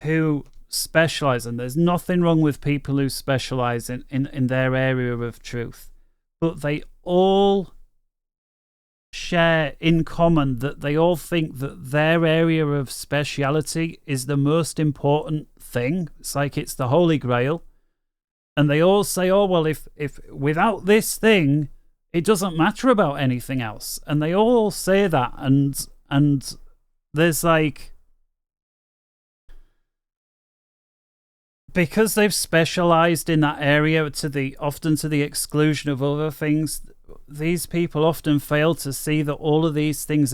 A: who specialize, and there's nothing wrong with people who specialize in their area of truth, but they all share in common that they all think that their area of speciality is the most important thing. It's like it's the Holy Grail. And they all say, oh, well, if without this thing, it doesn't matter about anything else. And they all say that, and there's like, because they've specialized in that area often to the exclusion of other things, these people often fail to see that all of these things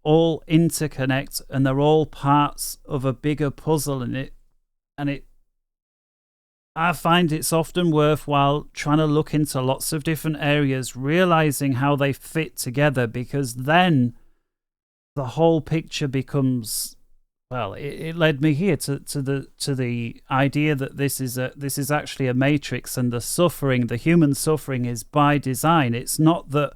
A: all interconnect, and they're all parts of a bigger puzzle. I find it's often worthwhile trying to look into lots of different areas, realizing how they fit together, because then the whole picture becomes, well, it led me here to the idea that this is actually a matrix, and the human suffering is by design. It's not that,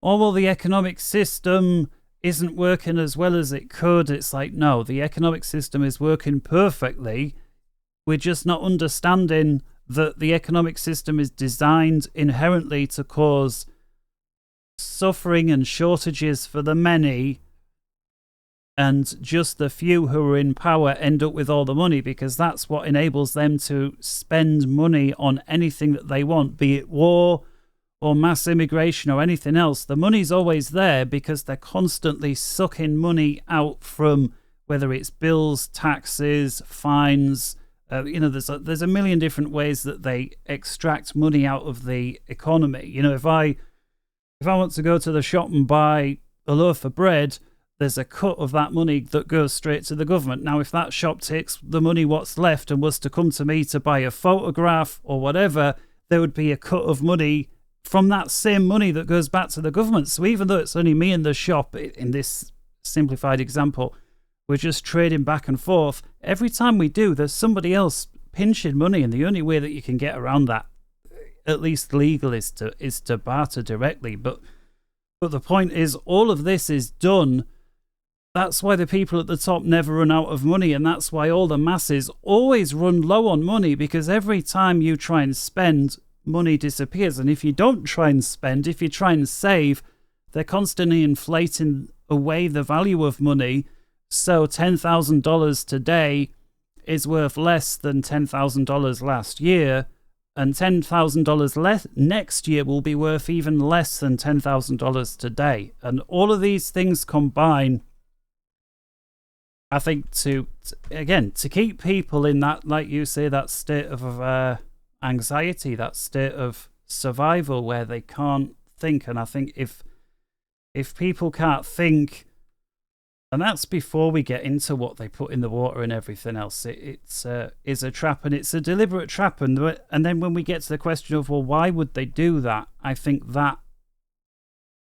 A: oh, well, the economic system isn't working as well as it could. It's like, no, the economic system is working perfectly. We're just not understanding that the economic system is designed inherently to cause suffering and shortages for the many, and just the few who are in power end up with all the money, because that's what enables them to spend money on anything that they want, be it war or mass immigration or anything else. The money's always there because they're constantly sucking money out from, whether it's bills, taxes, fines. There's a million different ways that they extract money out of the economy. If I want to go to the shop and buy a loaf of bread, there's a cut of that money that goes straight to the government. Now, if that shop takes the money what's left and was to come to me to buy a photograph or whatever, there would be a cut of money from that same money that goes back to the government. So even though it's only me in the shop, in this simplified example, we're just trading back and forth. Every time we do, there's somebody else pinching money, and the only way that you can get around that, at least legal, is to barter directly. But the point is, all of this is done. That's why the people at the top never run out of money, and that's why all the masses always run low on money, because every time you try and spend, money disappears. And if you don't try and spend, if you try and save, they're constantly inflating away the value of money. So $10,000 today is worth less than $10,000 last year, and $10,000 less next year will be worth even less than $10,000 today. And all of these things combine, I think, to keep people in that, like you say, that state of anxiety, that state of survival where they can't think. And I think if people can't think, and that's before we get into what they put in the water and everything else, it's a trap, and it's a deliberate trap. And then when we get to the question of, well, why would they do that? I think that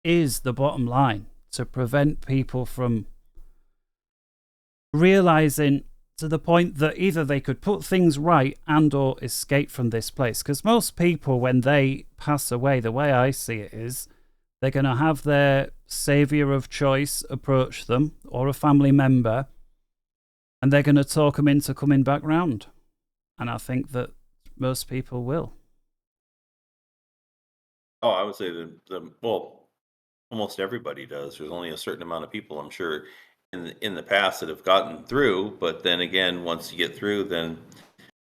A: is the bottom line, to prevent people from realizing to the point that either they could put things right and or escape from this place. Because most people, when they pass away, the way I see it is, they're going to have their savior of choice approach them, or a family member, and they're going to talk them into coming back round. And I think that most people will.
B: Oh, I would say well, almost everybody does. There's only a certain amount of people, I'm sure, in the past that have gotten through. But then again, once you get through, then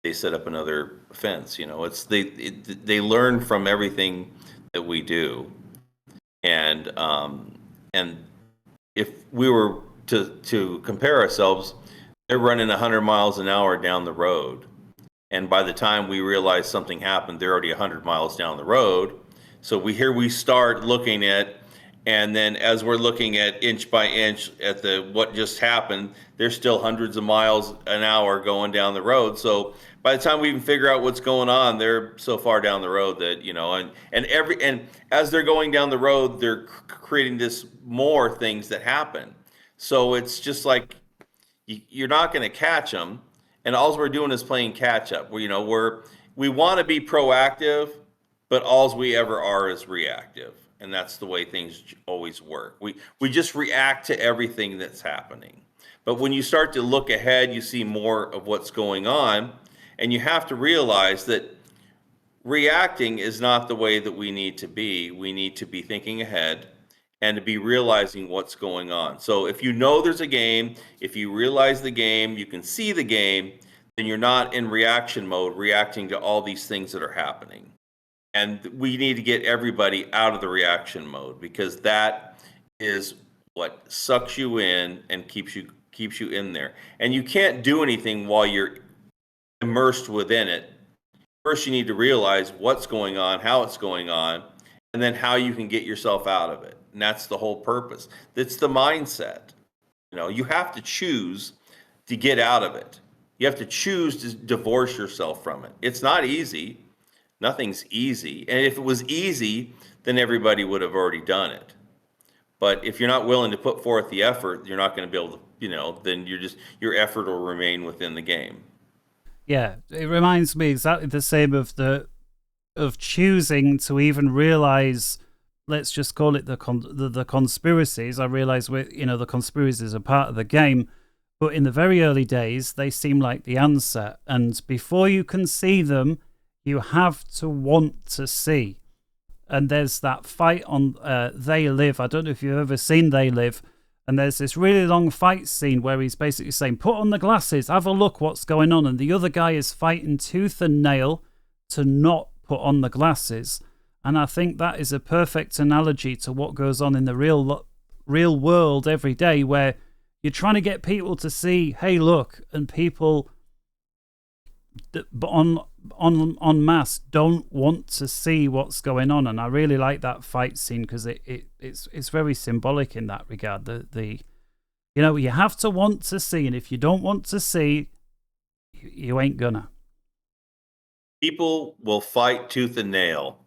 B: they set up another offense. It's they learn from everything that we do. And if we were to compare ourselves, they're running 100 miles an hour down the road. And by the time we realize something happened, they're already 100 miles down the road. So we start looking at, and then as we're looking at inch by inch at what just happened, there's still hundreds of miles an hour going down the road. So by the time we even figure out what's going on, they're so far down the road that, and as they're going down the road, they're creating this more things that happen. So it's just like, you're not going to catch them. And all we're doing is playing catch up. We want to be proactive, but all we ever are is reactive. And that's the way things always work. We just react to everything that's happening. But when you start to look ahead, you see more of what's going on. And you have to realize that reacting is not the way that we need to be. We need to be thinking ahead and to be realizing what's going on. So if you know there's a game, if you realize the game, you can see the game, then you're not in reaction mode, reacting to all these things that are happening. And we need to get everybody out of the reaction mode, because that is what sucks you in and keeps you in there. And you can't do anything while you're immersed within it. First, you need to realize what's going on, how it's going on, and then how you can get yourself out of it. And that's the whole purpose. It's the mindset. You have to choose to get out of it. You have to choose to divorce yourself from it. It's not easy. Nothing's easy. And if it was easy, then everybody would have already done it. But if you're not willing to put forth the effort, you're not going to be able to, then your effort will remain within the game.
A: Yeah, it reminds me exactly the same of choosing to even realize, let's just call it the conspiracies. I realize the conspiracies are part of the game, but in the very early days, they seem like the answer. And before you can see them, you have to want to see. And there's that fight on They Live. I don't know if you've ever seen They Live. And there's this really long fight scene where he's basically saying, put on the glasses, have a look what's going on. And the other guy is fighting tooth and nail to not put on the glasses. And I think that is a perfect analogy to what goes on in the real world every day, where you're trying to get people to see, hey, look, and people en masse don't want to see what's going on. And I really like that fight scene, because it's very symbolic in that regard. You have to want to see, and if you don't want to see, you ain't gonna.
B: People will fight tooth and nail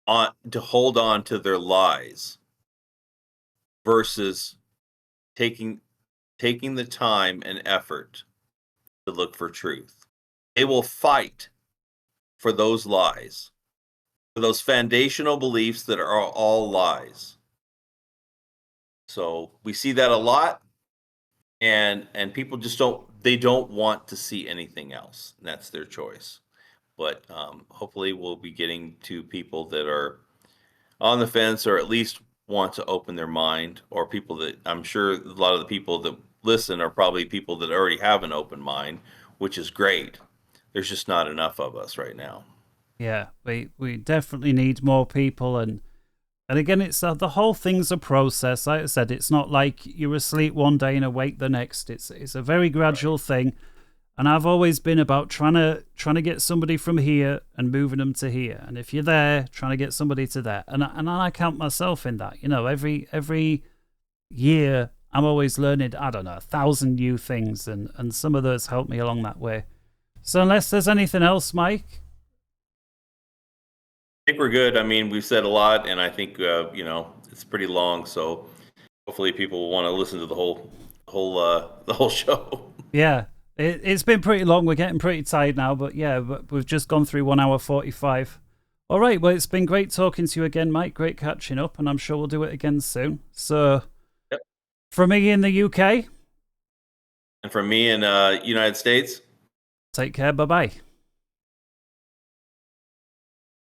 B: to hold on to their lies versus taking taking the time and effort to look for truth. They will fight for those lies, for those foundational beliefs that are all lies. So we see that a lot, and people just don't want to see anything else. And that's their choice. But hopefully we'll be getting to people that are on the fence, or at least want to open their mind, or people that, I'm sure a lot of the people that listen are probably people that already have an open mind, which is great. There's just not enough of us right now.
A: Yeah, we definitely need more people, and again, it's the whole thing's a process. Like I said, it's not like you're asleep one day and awake the next. It's a very gradual thing, and I've always been about trying to get somebody from here and moving them to here, and if you're there, trying to get somebody to there, and I count myself in that. You know, every year I'm always learning, I don't know, 1,000 new things, and some of those help me along that way. So unless there's anything else, Mike.
B: I think we're good. I mean, we've said a lot, and I think it's pretty long, so hopefully people will want to listen to the whole show.
A: Yeah, it's been pretty long. We're getting pretty tired now, but yeah, we've just gone through 1 hour 45. All right, well, it's been great talking to you again, Mike. Great catching up, and I'm sure we'll do it again soon. So,
B: yep.
A: From me in the UK,
B: and from me in United States,
A: take care. Bye bye.